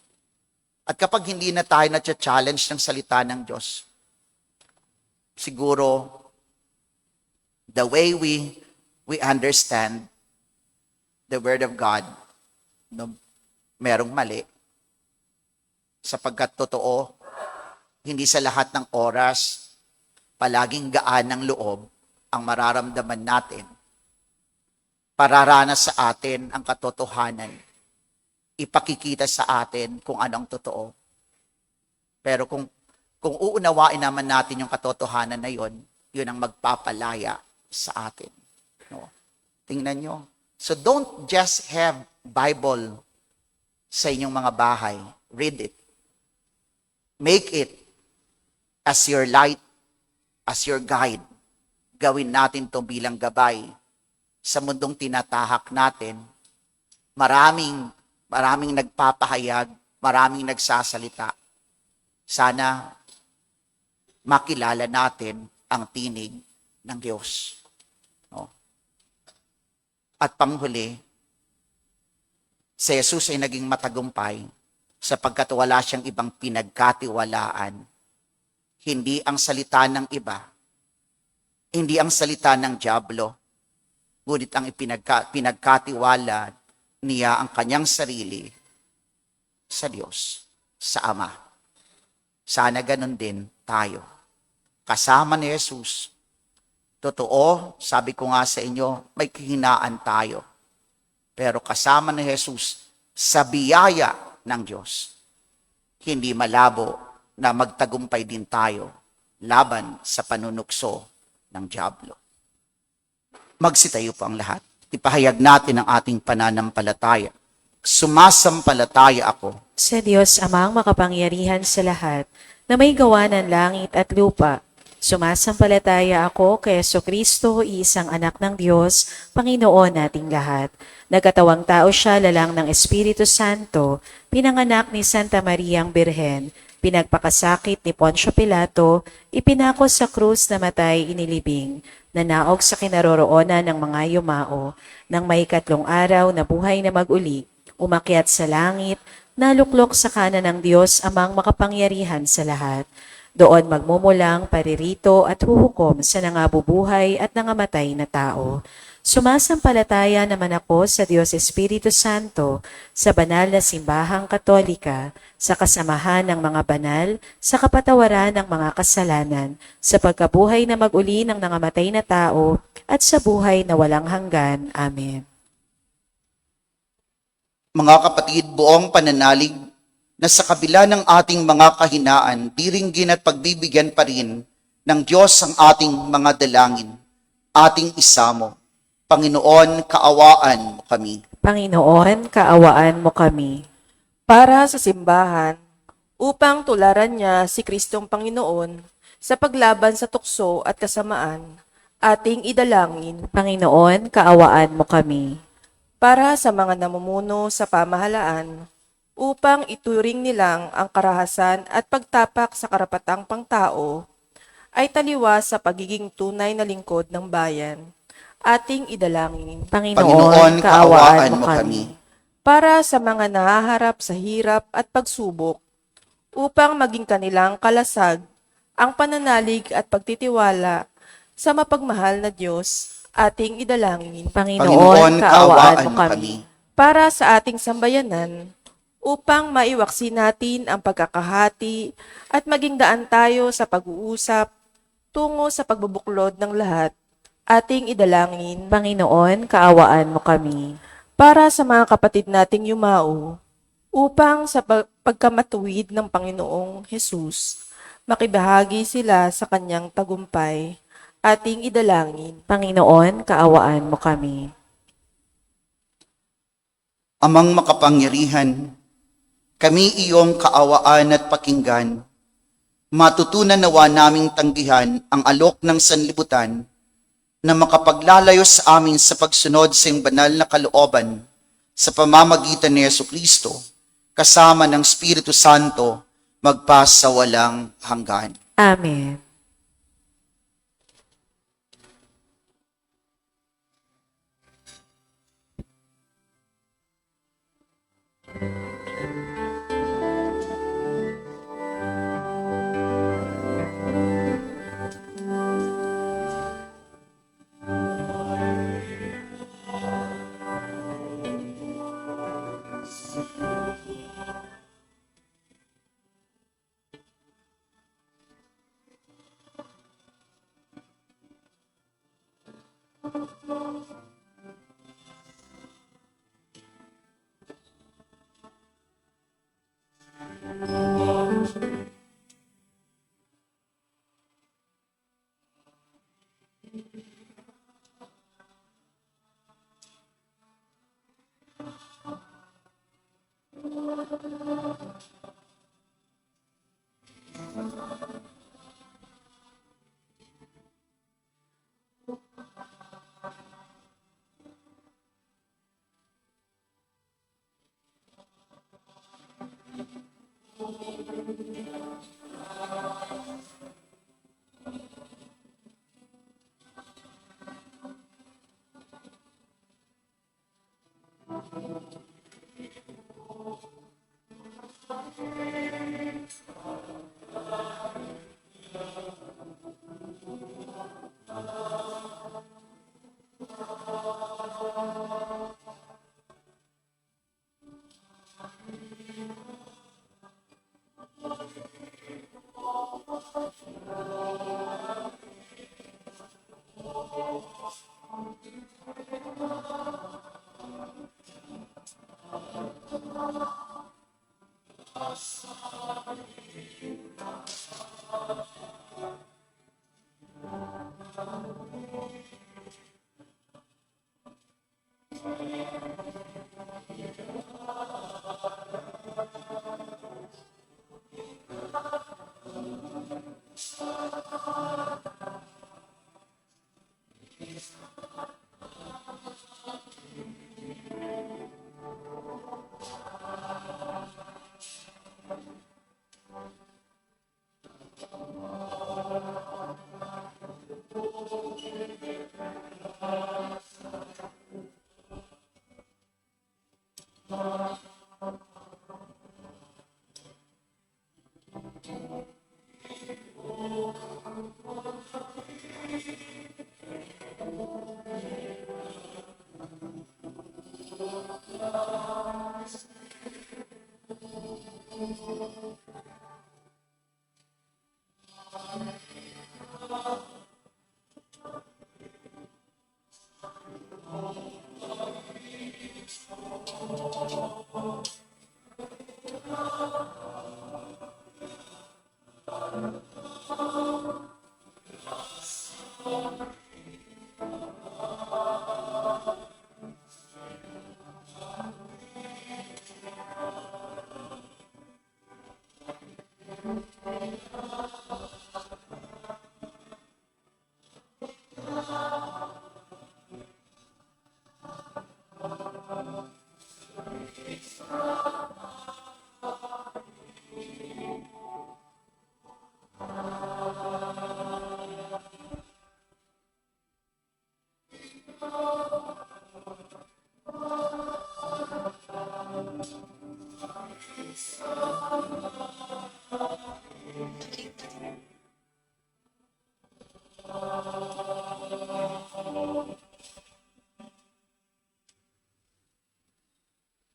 At kapag hindi na tayo na-challenge ng salita ng Diyos, siguro, the way we understand the Word of God, no, merong mali. Sapagkat totoo, hindi sa lahat ng oras, palaging gaan ng loob ang mararamdaman natin. Pararanas sa atin ang katotohanan. Ipakikita sa atin kung anong totoo. Pero kung uunawain naman natin yung katotohanan na yon, yun ang magpapalaya sa atin. No? Tingnan nyo. So don't just have Bible sa inyong mga bahay. Read it. Make it as your light, as your guide. Gawin natin to bilang gabay. Sa mundong tinatahak natin, maraming nagpapahayag, maraming nagsasalita. Sana makilala natin ang tinig ng Diyos. No? At panghuli, Si Jesus ay naging matagumpay sapagkat wala siyang ibang pinagkatiwalaan. Hindi ang salita ng iba, hindi ang salita ng dyablo, ngunit ang pinagkatiwala niya ang kanyang sarili sa Diyos, sa Ama. Sana ganun din tayo. Kasama ni Jesus. Totoo, sabi ko nga sa inyo, may kahinaan tayo. Pero kasama ni Jesus sa biyaya ng Diyos, hindi malabo na magtagumpay din tayo laban sa panunukso ng dyablo. Magsitayo po ang lahat. Ipahayag natin ang ating pananampalataya. Sumasampalataya ako Sa Diyos Amang makapangyarihan sa lahat, na may gawa ng langit at lupa. Sumasampalataya ako kay Jesucristo, isang anak ng Diyos, Panginoon nating lahat. Nagkatawang tao siya lalang ng Espiritu Santo, pinanganak ni Santa Mariang Birhen, pinagpakasakit ni Poncio Pilato, ipinako sa krus na matay inilibing, nanaog sa kinaroroonan ng mga yumao, nang may ikatlong araw na buhay na mag-uli, umakyat sa langit, naluklok sa kanan ng Diyos Amang makapangyarihan sa lahat. Doon magmumulang paririto at huhukom sa nangabubuhay at nangamatay na tao. Sumasampalataya naman ako sa Diyos Espiritu Santo, sa banal na simbahang katolika, sa kasamahan ng mga banal, sa kapatawaran ng mga kasalanan, sa pagkabuhay na mag-uli ng nangamatay na tao, at sa buhay na walang hanggan. Amen. Mga kapatid, buong pananalig na sa kabila ng ating mga kahinaan, diringgin at pagbibigyan pa rin ng Diyos ang ating mga dalangin, ating isamo. Panginoon, kaawaan mo kami. Panginoon, kaawaan mo kami. Para sa simbahan, upang tularan niya si Kristong Panginoon sa paglaban sa tukso at kasamaan, ating idalangin. Panginoon, kaawaan mo kami. Para sa mga namumuno sa pamahalaan, upang ituring nilang ang karahasan at pagtapak sa karapatang pangtao, ay taliwas sa pagiging tunay na lingkod ng bayan, ating idalangin. Panginoon, kaawaan mo kami. Para sa mga nahaharap sa hirap at pagsubok, upang maging kanilang kalasag ang pananalig at pagtitiwala sa mapagmahal na Diyos, ating idalangin. Panginoon, kaawaan mo kami. Para sa ating sambayanan, upang maiwaksi natin ang pagkakahati at maging daan tayo sa pag-uusap tungo sa pagbubuklod ng lahat, ating idalangin. Panginoon, kaawaan mo kami. Para sa mga kapatid nating yumao, upang sa pagkamatuwid ng Panginoong Hesus, makibahagi sila sa kanyang tagumpay, ating idalangin. Panginoon, kaawaan mo kami. Amang makapangyarihan, kami iyong kaawaan at pakinggan. Matutunan nawa naming tanggihan ang alok ng sanlibutan na makapaglalayo sa amin sa pagsunod sa iyong banal na kalooban sa pamamagitan ni Jesucristo, kasama ng Espiritu Santo, magpasawalang hanggan. Amen.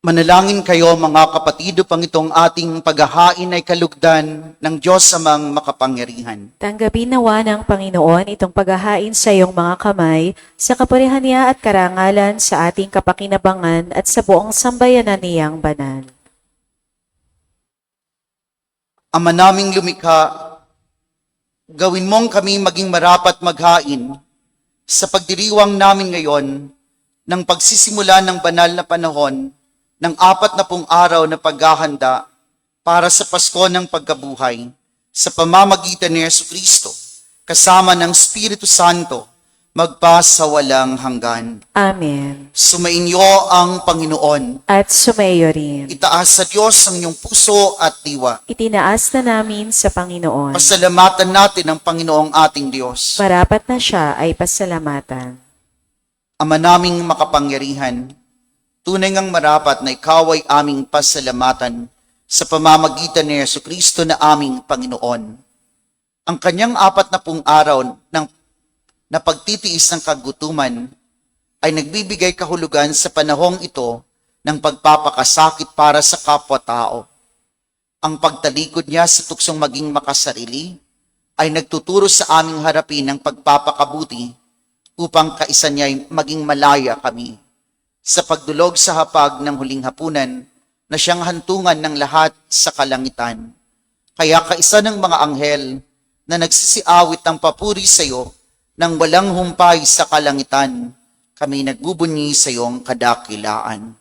Manalangin kayo mga kapatid upang itong ating paghahain ay kalugdan ng Diyos Amang makapangyarihan. Tanggapin nawa ng Panginoon itong paghahain sa iyong mga kamay, sa kapurihan niya at karangalan sa ating kapakinabangan at sa buong sambayanan niyang banal. Ama naming lumikha, gawin mong kami maging marapat maghain sa pagdiriwang namin ngayon ng pagsisimula ng banal na panahon ng 40 araw na paghahanda para sa Pasko ng Pagkabuhay sa pamamagitan ni Jesucristo kasama ng Espiritu Santo magpa sa walang hanggan. Amen. Sumainyo ang Panginoon. At sumayo rin. Itaas sa Diyos ang iyong puso at diwa. Itinaas na namin sa Panginoon. Pasalamatan natin ang Panginoong ating Diyos. Marapat na siya ay pasalamatan. Ama naming makapangyarihan, tunay ngang marapat na ikaw ay aming pasalamatan sa pamamagitan ni Jesucristo na aming Panginoon. Ang kanyang 40 araw na pagtitiis ng kagutuman ay nagbibigay kahulugan sa panahong ito ng pagpapakasakit para sa kapwa-tao. Ang pagtalikod niya sa tuksong maging makasarili ay nagtuturo sa aming harapin ng pagpapakabuti upang kaisa niya'y maging malaya kami sa pagdulog sa hapag ng huling hapunan na siyang hantungan ng lahat sa kalangitan. Kaya kaisa ng mga anghel na nagsisiawit ng papuri sa iyo nang walang humpay sa kalangitan, kami nagbubunyi sa iyong kadakilaan.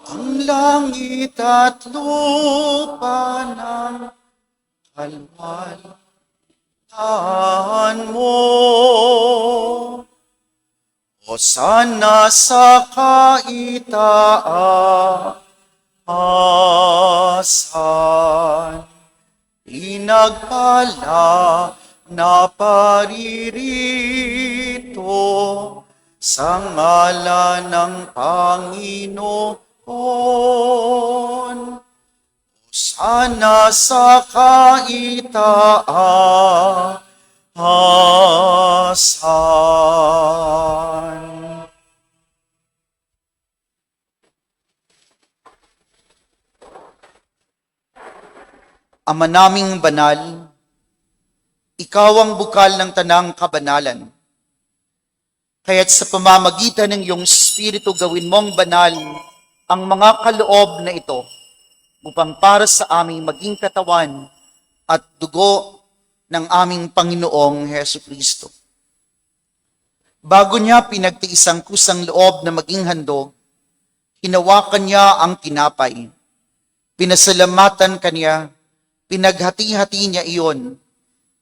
Ang langit at lupa ng kalwalhatian mo. Hosana sa kaitaasan. Pinagpala na paririto sa ngalan ng Panginoon. Hosana sa kaitaasan. Ama naming banal, ikaw ang bukal ng tanang kabanalan. Kaya't sa pamamagitan ng iyong Espiritu gawin mong banal ang mga kaloob na ito upang para sa aming maging katawan at dugo ng aming Panginoong Hesu Kristo. Bago niya pinagtiis ang kusang loob na maging handog, hinawakan niya ang tinapay. Pinasalamatan kanya, pinaghati-hati niya iyon,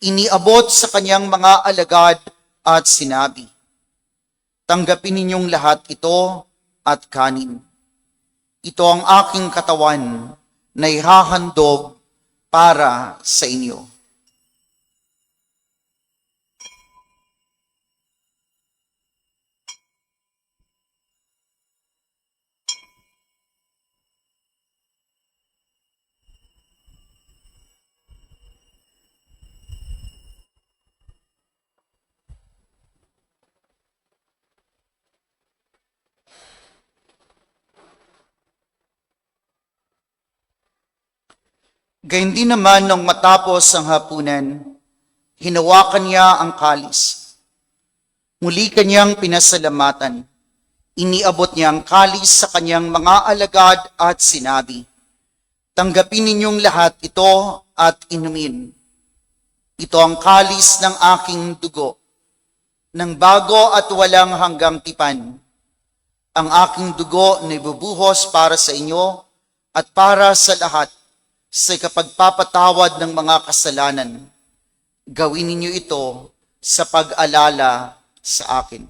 iniabot sa kanyang mga alagad at sinabi, "Tanggapin ninyong lahat ito at kanin. Ito ang aking katawan na ihahandog para sa inyo." Gayun din naman nung matapos ang hapunan, hinawakan niya ang kalis. Muli kanyang pinasalamatan. Iniabot niya ang kalis sa kanyang mga alagad at sinabi, "Tanggapin ninyong lahat ito at inumin. Ito ang kalis ng aking dugo, ng bago at walang hanggang tipan. Ang aking dugo na ibubuhos para sa inyo at para sa lahat sa kapagpapatawad ng mga kasalanan. Gawin ninyo ito sa pag-alala sa akin."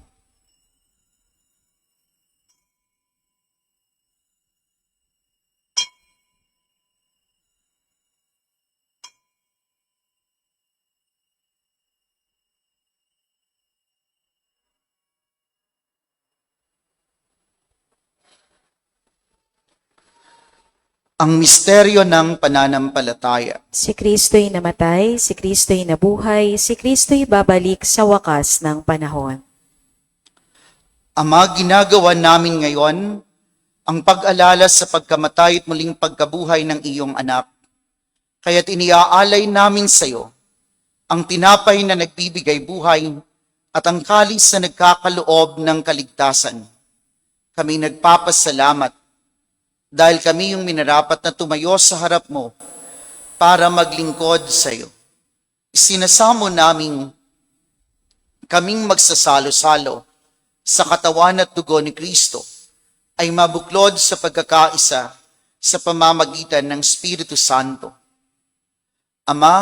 Ang misteryo ng pananampalataya. Si Kristo'y namatay, si Kristo'y nabuhay, si Kristo'y babalik sa wakas ng panahon. Ama, ginagawa namin ngayon ang pag-alala sa pagkamatay at muling pagkabuhay ng iyong anak. Kaya't iniaalay namin sa iyo ang tinapay na nagbibigay buhay at ang kalis na nagkakaloob ng kaligtasan. Kami nagpapasalamat dahil kami yung minarapat na tumayo sa harap mo para maglingkod sa iyo. Isinasamo namin kaming magsasalo-salo sa katawan at dugo ni Kristo ay mabuklod sa pagkakaisa sa pamamagitan ng Espiritu Santo. Ama,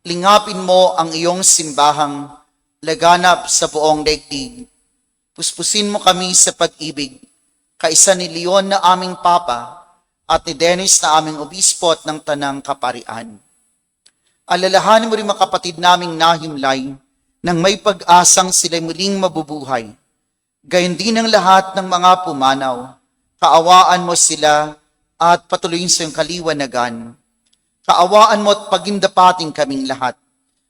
lingapin mo ang iyong simbahang laganap sa buong daigdig. Puspusin mo kami sa pag-ibig, kaisa ni Leon na aming Papa at ni Dennis na aming obispo at ng Tanang Kaparian. Alalahanin mo rin mga kapatid naming nahimlay nang may pag-asang sila'y muling mabubuhay. Gayon din ang lahat ng mga pumanaw. Kaawaan mo sila at patuloyin sa iyong kaliwanagan. Kaawaan mo at pagindapating kaming lahat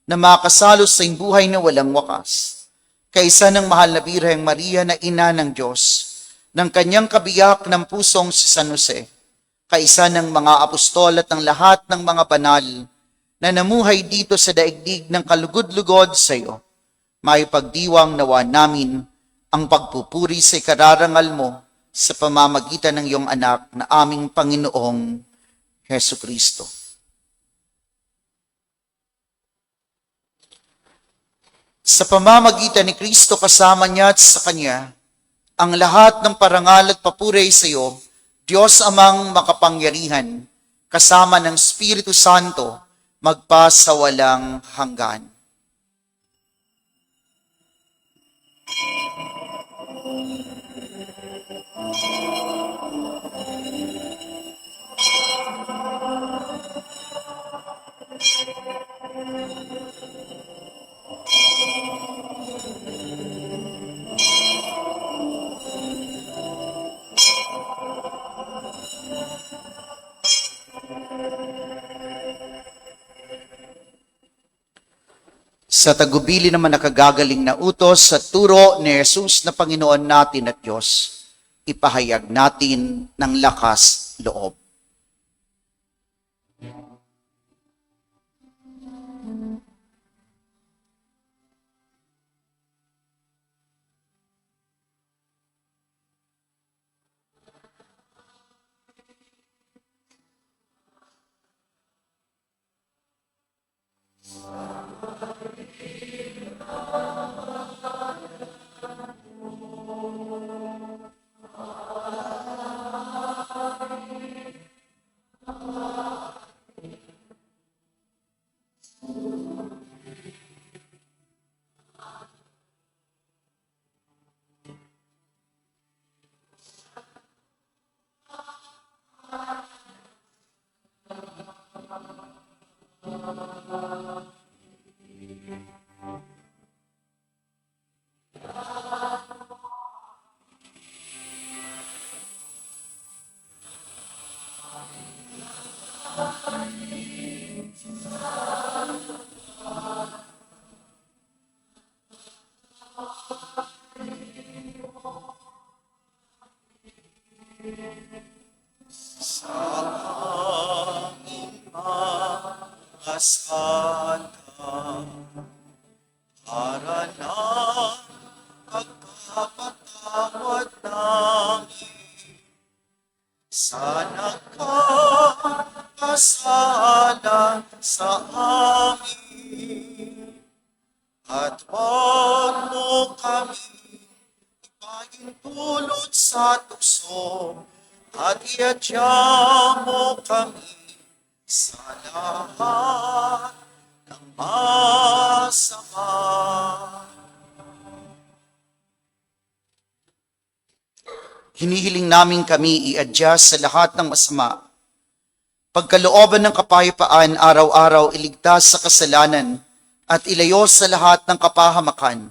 na makasalo sa iyong buhay na walang wakas. Kaisa ng mahal na Birheng Maria na ina ng Diyos, ng kanyang kabiyak ng pusong si San Jose, kaisa ng mga apostol at ng lahat ng mga banal na namuhay dito sa daigdig ng kalugod-lugod sa iyo, may pagdiwang nawa namin ang pagpupuri sa ikararangal mo sa pamamagitan ng iyong anak na aming Panginoong Hesu Kristo. Sa pamamagitan ni Kristo kasama niya at sa Kanya, ang lahat ng parangal at papuri sa iyo, Diyos Amang makapangyarihan, kasama ng Espiritu Santo, magpasawalang hanggan. Sa tagubili naman nakagagaling na utos sa turo ni Jesus na Panginoon natin at Diyos, ipahayag natin ng lakas loob. Asada para na pagpapatawad namin sa nagkakasala sa amin. At huwag mo kami ipahintulot sa tukso at iadya mo kami sa lahat ng masama. Hinihiling namin kami iadya sa lahat ng masama. Pagkalooban ng kapayapaan, araw-araw iligtas sa kasalanan at ilayo sa lahat ng kapahamakan.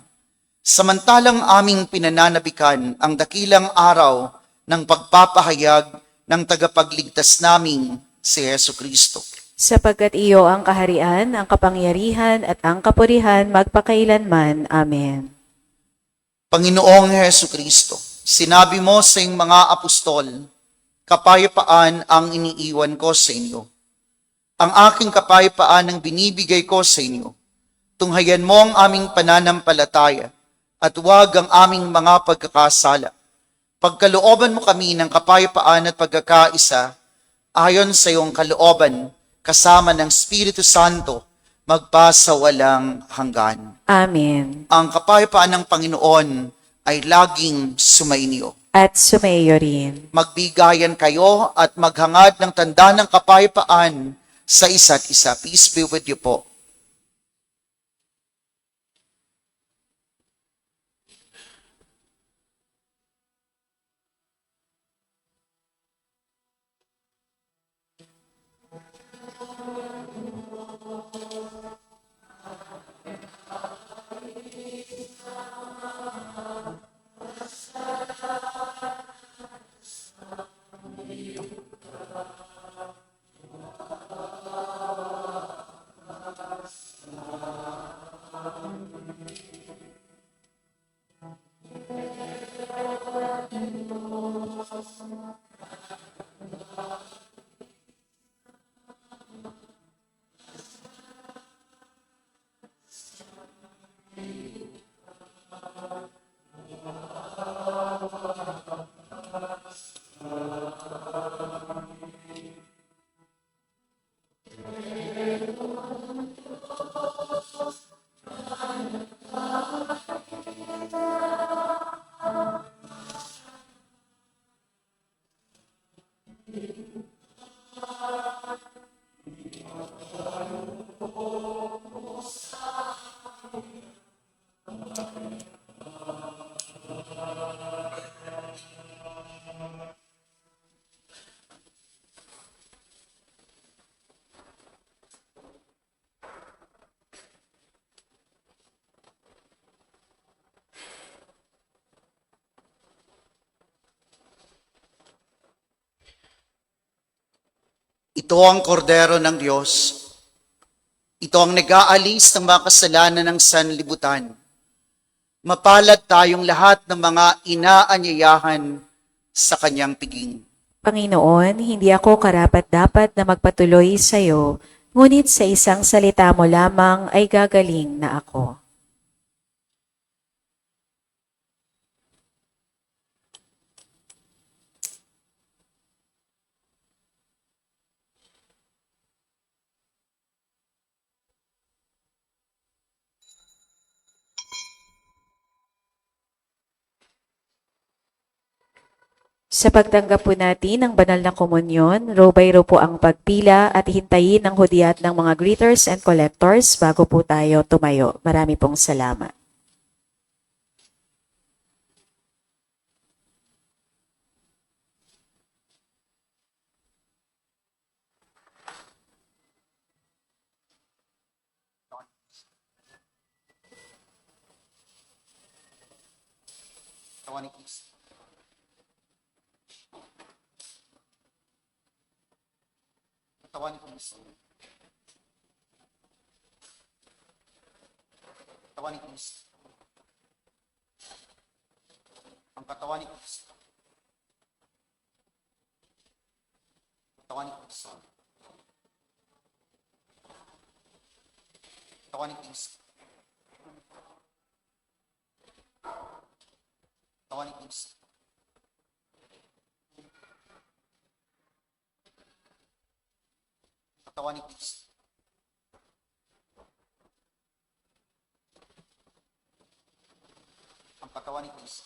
Samantalang aming pinananabikan ang dakilang araw ng pagpapahayag ng tagapagligtas naming si Hesu Kristo. Sapagkat iyo ang kaharian, ang kapangyarihan at ang kapurihan magpakailanman. Amen. Panginoong Hesu Kristo, sinabi mo sa iyong mga apostol, kapayapaan ang iniiwan ko sa inyo. Ang aking kapayapaan ang binibigay ko sa inyo. Tunghayan mo ang aming pananampalataya at huwag ang aming mga pagkakasala. Pagkalooban mo kami ng kapayapaan at pagkakaisa, ayon sa iyong kalooban, kasama ng Espiritu Santo, magpasawalang hanggan. Amen. Ang kapayapaan ng Panginoon ay laging sumainyo. At sumaiyo rin. Magbigayan kayo at maghangad ng tanda ng kapayapaan sa isa't isa. Peace be with you po. Ito ang kordero ng Diyos. Ito ang nag-aalis ng mga kasalanan ng sanlibutan. Mapalad tayong lahat ng mga inaanyayahan sa kanyang piging. Panginoon, hindi ako karapat-dapat na magpatuloy sa iyo, ngunit sa isang salita mo lamang ay gagaling na ako. Sa pagtanggap po natin ng banal na komunyon, row by row po ang pagpila at hintayin ng hudyat ng mga greeters and collectors bago po tayo tumayo. Marami pong salamat. Tawanin please. Tawanin please. Tawanin please. Ang katawanin please. Tawanin please. Tawanin please. Tawanin please. Tawanin please. Ang katawanin please.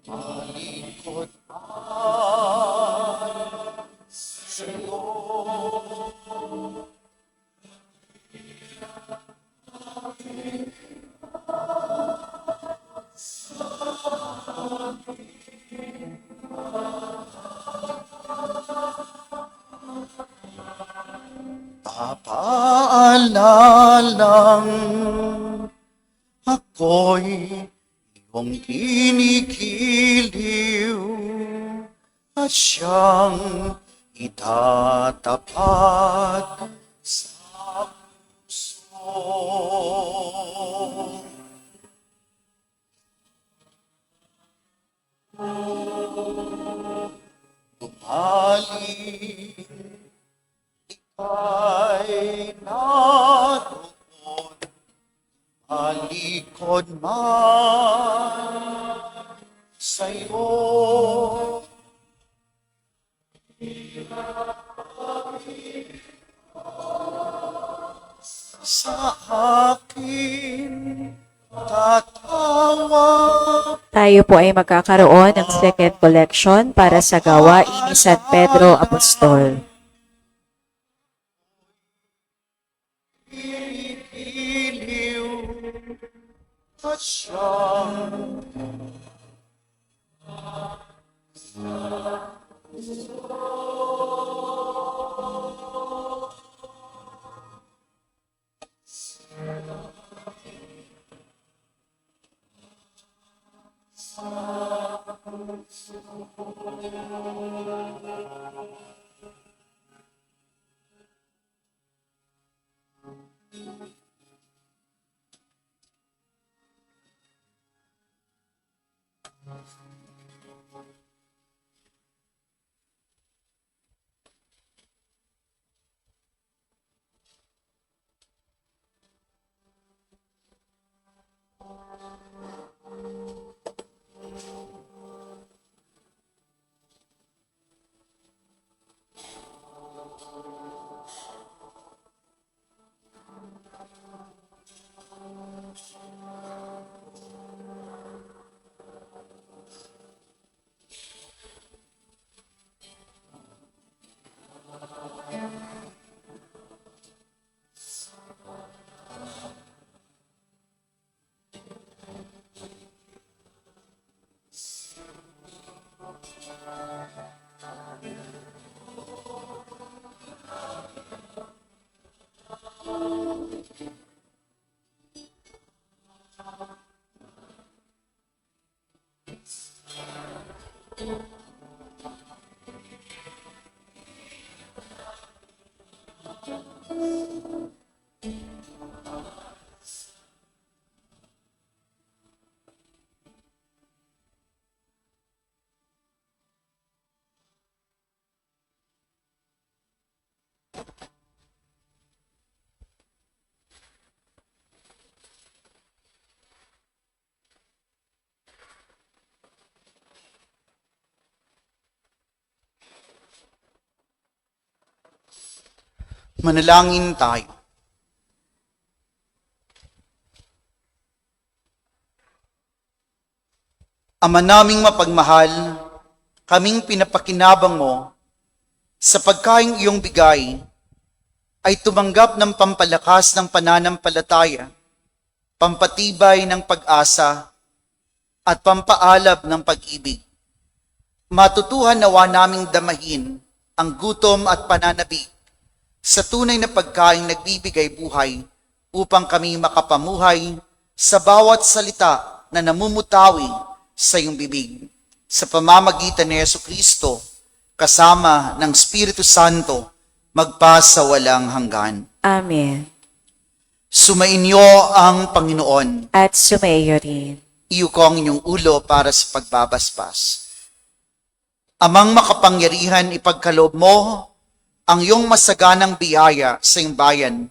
Malikot sa'yo. Papaalalang ako'y iyong kinikiliw at siyang itatapat sa puso. Bumalik ay naroon, malikod man sa'yo. Sa akin tatawa. Tayo po ay magkakaroon ng second collection para sa gawain ni San Pedro Apostol. Iliw at siyang manalangin tayo. Ama naming mapagmahal, kaming pinapakinabang mo sa pagkaing iyong bigay ay tumanggap ng pampalakas ng pananampalataya, pampatibay ng pag-asa, at pampaalab ng pag-ibig. Matutuhan nawa naming damahin ang gutom at pananabik sa tunay na pagkaing nagbibigay buhay upang kami makapamuhay sa bawat salita na namumutawi sa iyong bibig. Sa pamamagitan ni Jesucristo, kasama ng Espiritu Santo, magpasawalang hanggan. Amen. Sumainyo ang Panginoon. At sumayo rin. Iyuko ang inyong ulo para sa pagbabasbas. Amang makapangyarihan, ipagkaloob mo ang iyong masaganang biyaya sa iyong bayan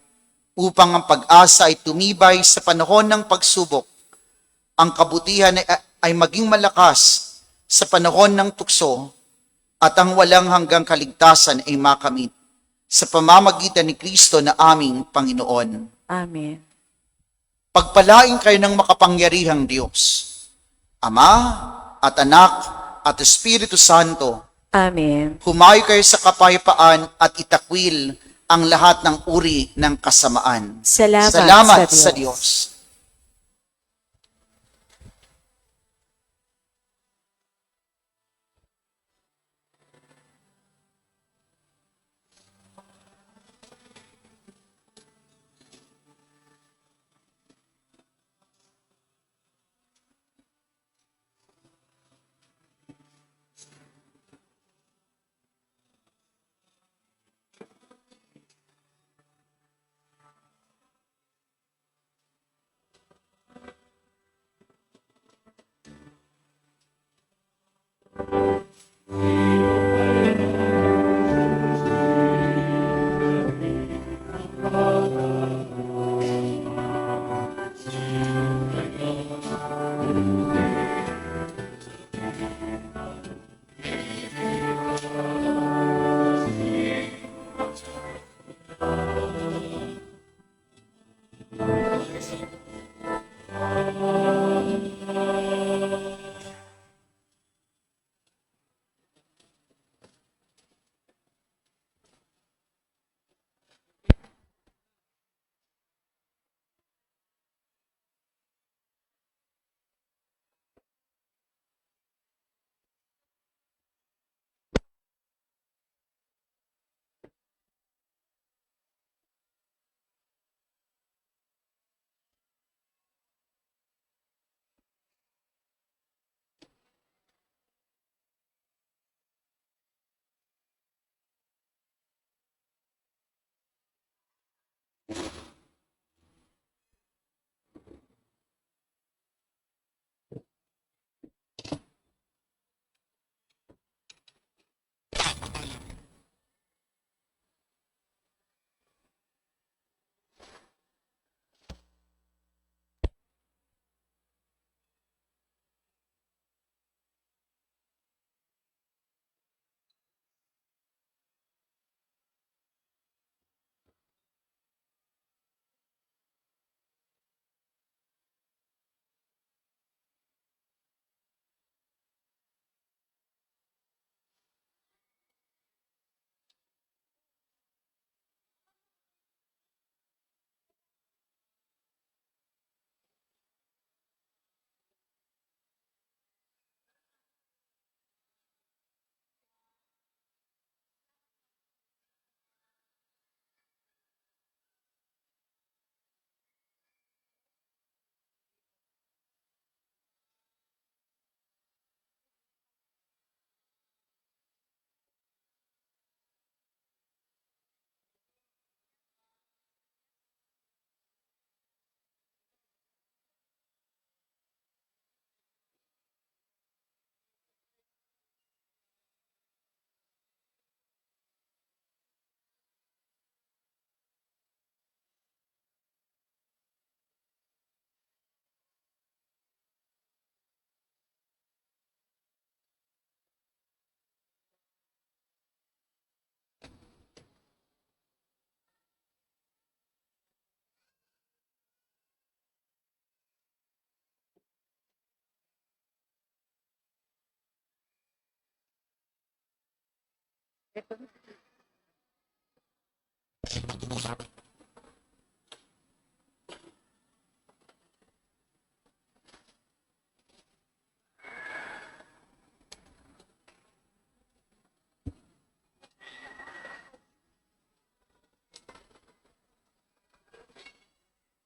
upang ang pag-asa ay tumibay sa panahon ng pagsubok. Ang kabutihan ay maging malakas sa panahon ng tukso at ang walang hanggang kaligtasan ay makamit sa pamamagitan ni Kristo na aming Panginoon. Amen. Pagpalain kayo ng makapangyarihang Diyos, Ama at Anak, at Espiritu Santo. Amen. Humayo kayo sa kapayapaan at itakwil ang lahat ng uri ng kasamaan. Salamat sa Diyos.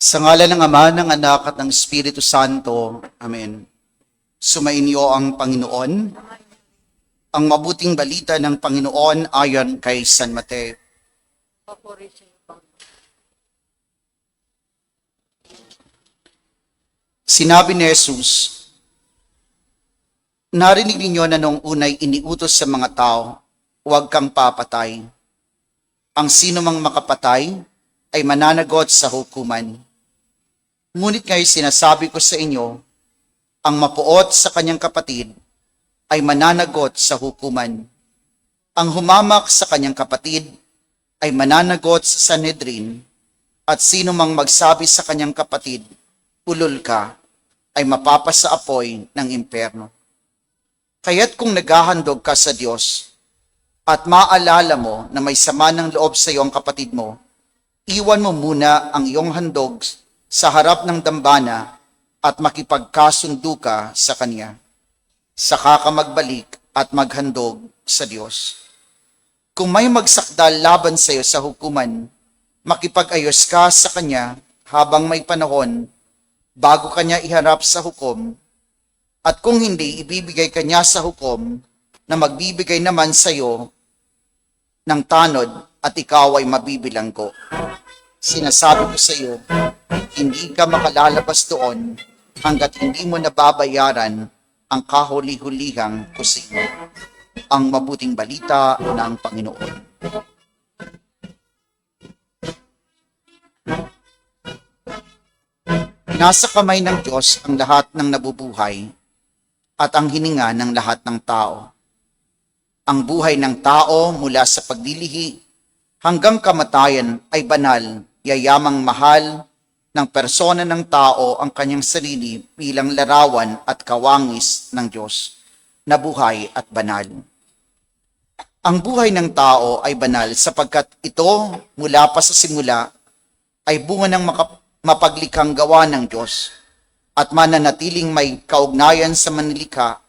Sa ngalan ng Ama, ng Anak, at ng Espiritu Santo. Amen. Sumainyo ang Panginoon. Ang mabuting balita ng Panginoon ayon kay San Mateo. Sinabi ni Jesus, narinig ninyo na noong unay iniutos sa mga tao, huwag kang papatay. Ang sino mang makapatay ay mananagot sa hukuman. Ngunit ngayon sinasabi ko sa inyo, ang mapuot sa kanyang kapatid ay mananagot sa hukuman. Ang humamak sa kanyang kapatid ay mananagot sa Sanhedrin, at sino mang magsabi sa kanyang kapatid, ulol ka, ay mapapasa apoy ng impyerno. Kaya't kung naghahandog ka sa Diyos at maalala mo na may sama ng loob sa iyo ang kapatid mo, iwan mo muna ang iyong handog sa harap ng dambana at makipagkasundo ka sa Kanya. Saka ka magbalik at maghandog sa Diyos. Kung may magsakdal laban sa iyo sa hukuman, makipag-ayos ka sa Kanya habang may panahon bago Kanya iharap sa hukom. At kung hindi, ibibigay Kanya sa hukom na magbibigay naman sa iyo ng tanod at ikaw ay mabibilanggo. Sinasabi ko sa iyo, hindi ka makalalabas doon hanggat hindi mo nababayaran ang kahuli-hulihang kusina. Ang mabuting balita ng Panginoon. Nasa kamay ng Diyos ang lahat ng nabubuhay at ang hininga ng lahat ng tao. Ang buhay ng tao mula sa pagdilihi hanggang kamatayan ay banal, yayamang mahal ng persona ng tao ang kanyang sarili bilang larawan at kawangis ng Diyos na buhay at banal. Ang buhay ng tao ay banal sapagkat ito mula pa sa simula ay bunga ng mapaglikhang gawa ng Diyos at mananatiling may kaugnayan sa manlilikha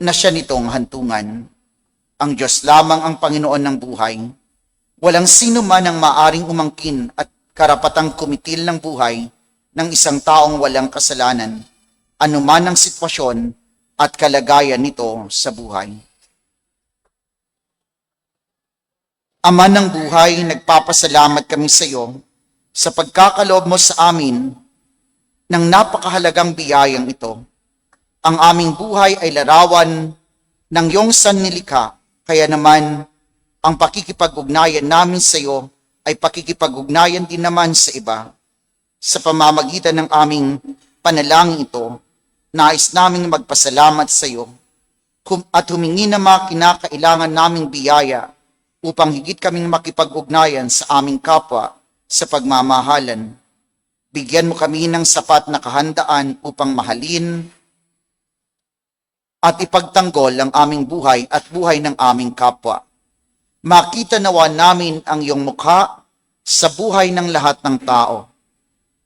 na siya nitong hantungan. Ang Diyos lamang ang Panginoon ng buhay. Walang sino man ang maaring umangkin at karapatang kumitil ng buhay ng isang taong walang kasalanan, anuman ang sitwasyon at kalagayan nito sa buhay. Ama ng buhay, nagpapasalamat kami sa iyo sa pagkakaloob mo sa amin ng napakahalagang biyayang ito. Ang aming buhay ay larawan ng iyong sannilikha, kaya naman ang pakikipag-ugnayan namin sa iyo ay pakikipag-ugnayan din naman sa iba. Sa pamamagitan ng aming panalangin ito, nais naming magpasalamat sa iyo at humingi ng mga kinakailangan naming biyaya upang higit kaming makipag-ugnayan sa aming kapwa sa pagmamahalan. Bigyan mo kami ng sapat na kahandaan upang mahalin at ipagtanggol ang aming buhay at buhay ng aming kapwa. Makita nawa namin ang iyong mukha sa buhay ng lahat ng tao.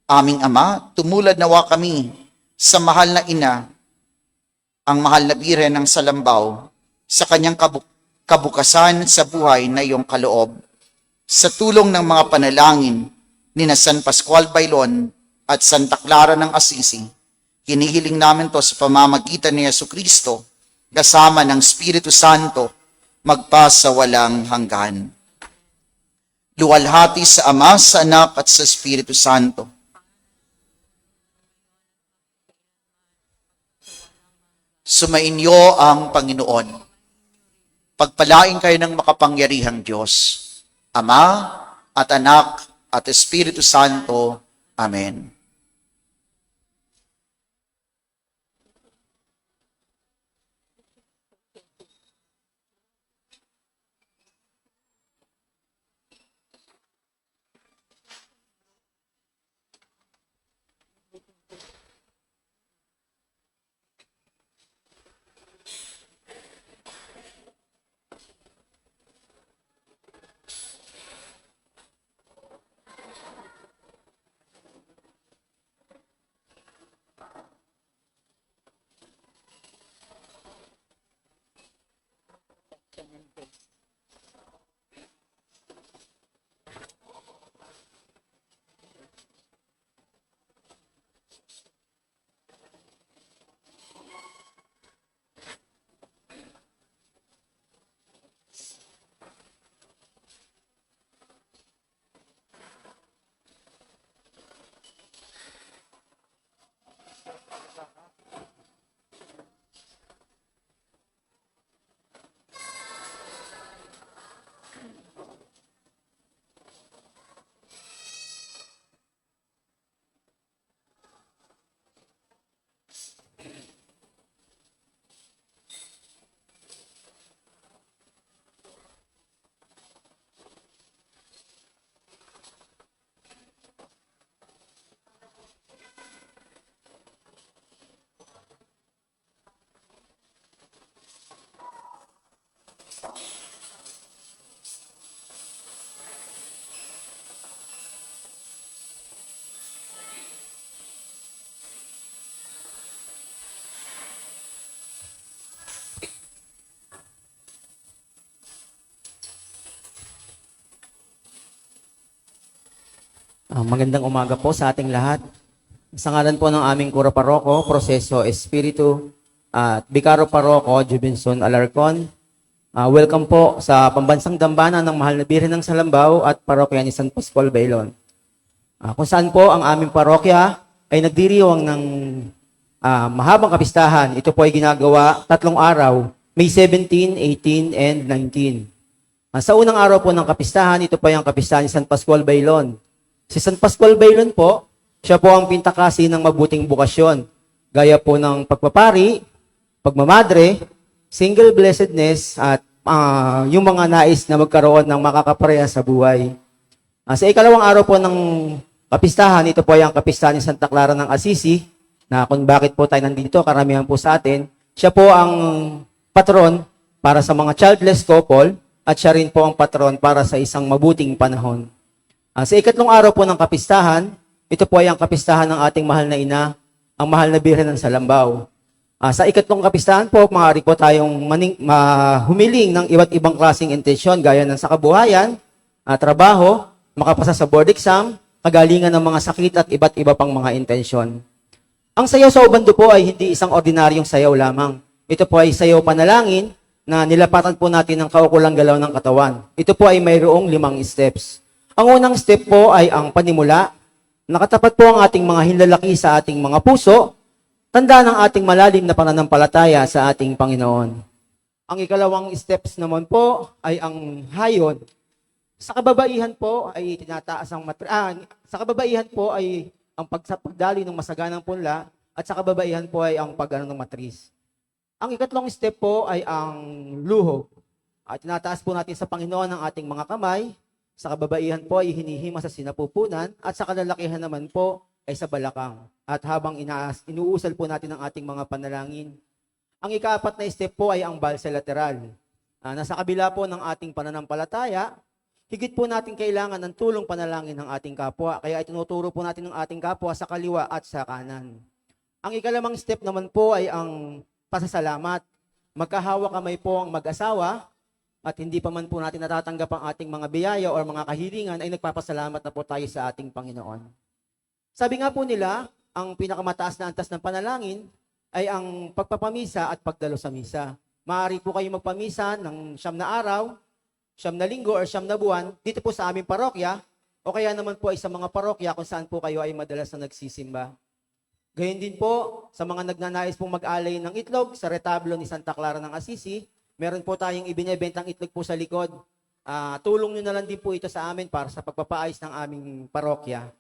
Aming Ama, tumulad nawa kami sa mahal na ina, ang mahal na Birhen ng Salambaw, sa kanyang kabukasan sa buhay na iyong kaloob. Sa tulong ng mga panalangin ni na San Pascual Bailon at Santa Clara ng Assisi, hinihiling namin to sa pamamagitan ni Jesucristo, kasama ng Espiritu Santo, magpasawalang hanggan. Luwalhati sa Ama, sa Anak at sa Espiritu Santo. Sumainyo ang Panginoon. Pagpalain kayo ng makapangyarihang Diyos, Ama at Anak at Espiritu Santo. Amen. Magandang umaga po sa ating lahat. Sa ngalan po ng aming Kura Paroko, Proseso Espiritu, at Bicaro Paroko, Jubinson Alarcon. Welcome po sa Pambansang Dambana ng Mahal na Birhen ng Salambao at Parokya ni San Pascual Bailon. Kung saan po ang aming parokya ay nagdiriwang ng mahabang kapistahan. Ito po ay ginagawa 3 araw, May 17, 18, and 19. Sa unang araw po ng kapistahan, ito po ay ang kapistahan ni San Pascual Bailon. Si San Pascual Bailon po, siya po ang pintakasi ng mabuting bukasyon, gaya po ng pagpapari, pagmamadre, single blessedness, at yung mga nais na magkaroon ng makakapareha sa buhay. Sa ikalawang araw po ng kapistahan, ito po ay ang kapistahan ni Santa Clara ng Assisi, na kung bakit po tayo nandito, karamihan po sa atin, siya po ang patron para sa mga childless couple, at siya rin po ang patron para sa isang mabuting panahon. Sa ikatlong araw po ng kapistahan, ito po ay ang kapistahan ng ating mahal na ina, ang Mahal na Birhen ng Salambao. Sa ikatlong kapistahan po, maaari po tayong humiling ng iba't ibang klaseng intensyon gaya ng sa kabuhayan, trabaho, makapasa sa board exam, kagalingan ng mga sakit at iba't iba pang mga intensyon. Ang sayaw sa ubando po ay hindi isang ordinaryong sayaw lamang. Ito po ay sayaw panalangin na nilapatan po natin ng kaukulang galaw ng katawan. Ito po ay mayroong 5 steps. Ang unang step po ay ang panimula. Nakatapat po ang ating mga hinlalaki sa ating mga puso, tanda ng ating malalim na pananampalataya sa ating Panginoon. Ang ikalawang steps naman po ay ang hayon. Sa kababaihan po ay tinataas ang sa kababaihan po ay ang pagdali ng masaganang punla, at sa kababaihan po ay ang pag-ano ng matris. Ang ikatlong step po ay ang luhog. At tinataas po natin sa Panginoon ang ating mga kamay. Sa kababaihan po ay hinihima sa sinapupunan, at sa kalalakihan naman po ay sa balakang. At habang inuusal po natin ang ating mga panalangin. Ang ikaapat na step po ay ang balsa lateral. Nasa kabila po ng ating pananampalataya, higit po natin kailangan ng tulong panalangin ng ating kapwa. Kaya itinuturo po natin ng ating kapwa sa kaliwa at sa kanan. Ang ikalimang step naman po ay ang pasasalamat. Magkahawa kamay po ang mag-asawa, at hindi pa man po natin natatanggap ang ating mga biyaya o mga kahilingan, ay nagpapasalamat na po tayo sa ating Panginoon. Sabi nga po nila, ang pinakamataas na antas ng panalangin ay ang pagpapamisa at pagdalo sa misa. Maaari po kayo magpamisa ng 9 na araw, 9 na linggo, or 9 na buwan dito po sa aming parokya, o kaya naman po ay sa mga parokya kung saan po kayo ay madalas na nagsisimba. Gayun din po sa mga nagnanais pong mag-alay ng itlog sa retablo ni Santa Clara ng Assisi, meron po tayong ibinebentang itlog po sa likod. Tulong nyo na lang din po ito sa amin para sa pagpapaayos ng aming parokya.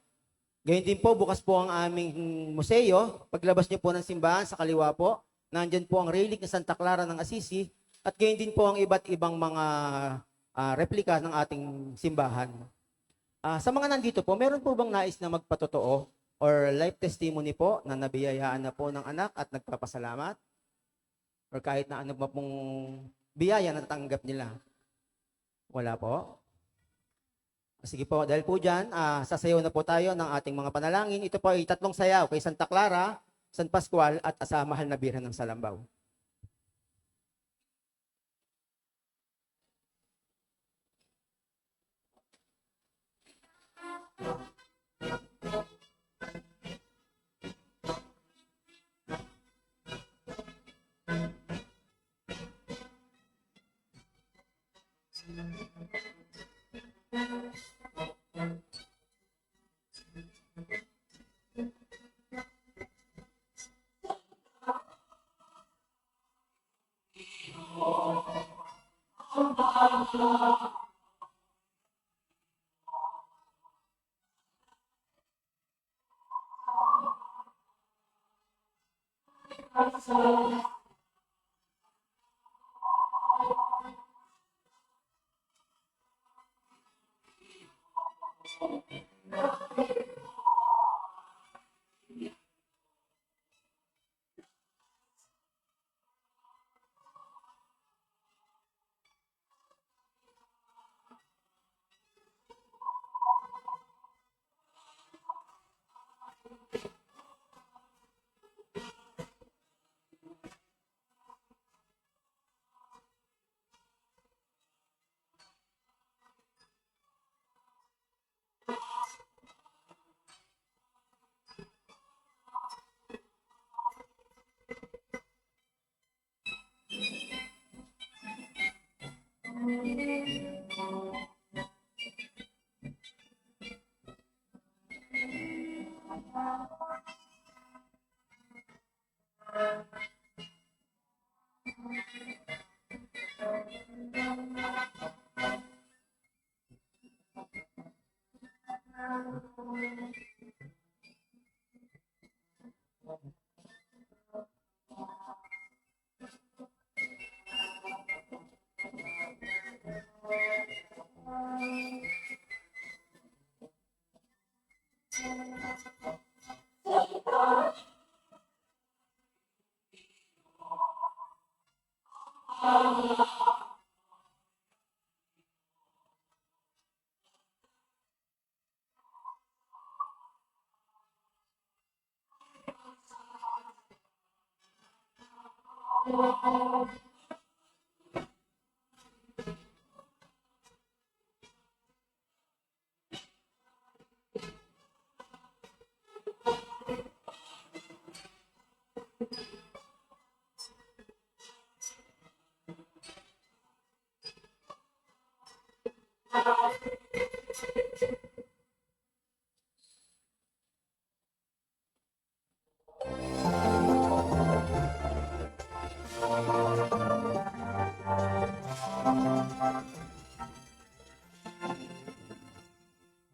Gayun din po, bukas po ang aming museo. Paglabas nyo po ng simbahan sa kaliwa po, nandyan po ang relic ng Santa Clara ng Assisi, at gayun din po ang iba't ibang mga replika ng ating simbahan. Sa mga nandito po, meron po bang nais na magpatotoo or life testimony po na nabiyayaan na po ng anak at nagpapasalamat? Or kahit na ano ba pong biyaya na natanggap nila? Wala po? Sige po, dahil po dyan, sasayaw na po tayo ng ating mga panalangin. Ito po ay 3 sayaw kay Santa Clara, San Pascual, at sa Mahal na Birhen ng Salambao.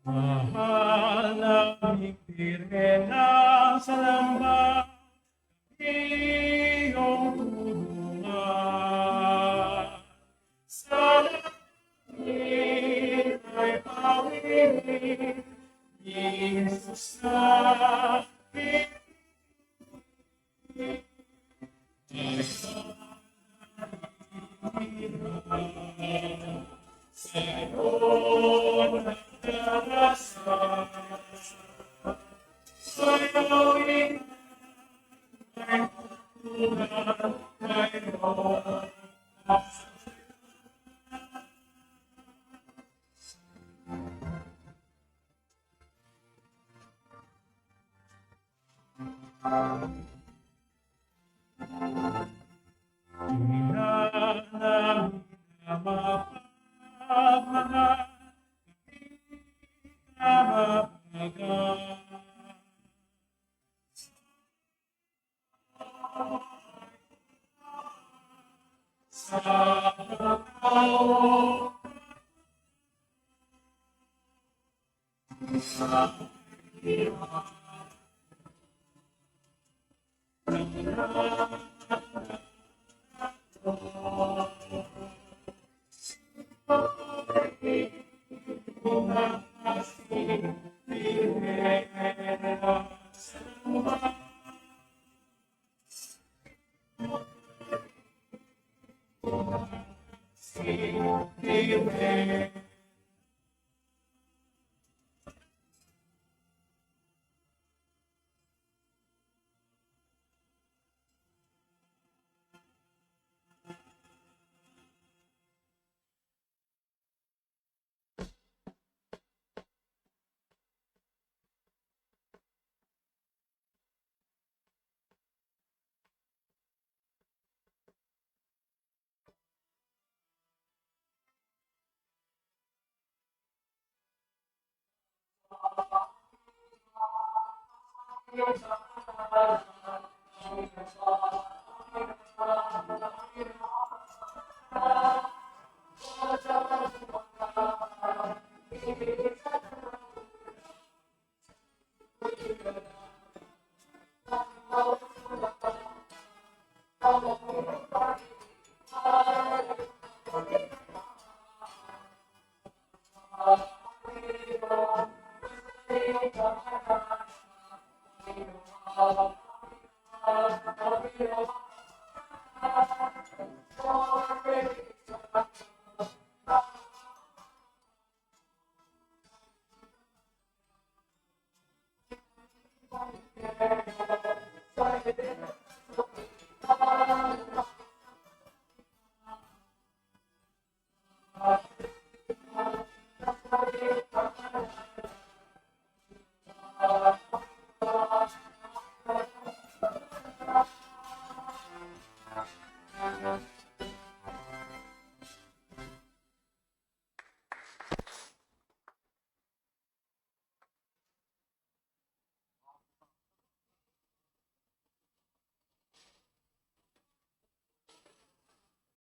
Mahal naming Pirena sa lambang iyong tulungan. Sa langit ay pawin ni Jesus na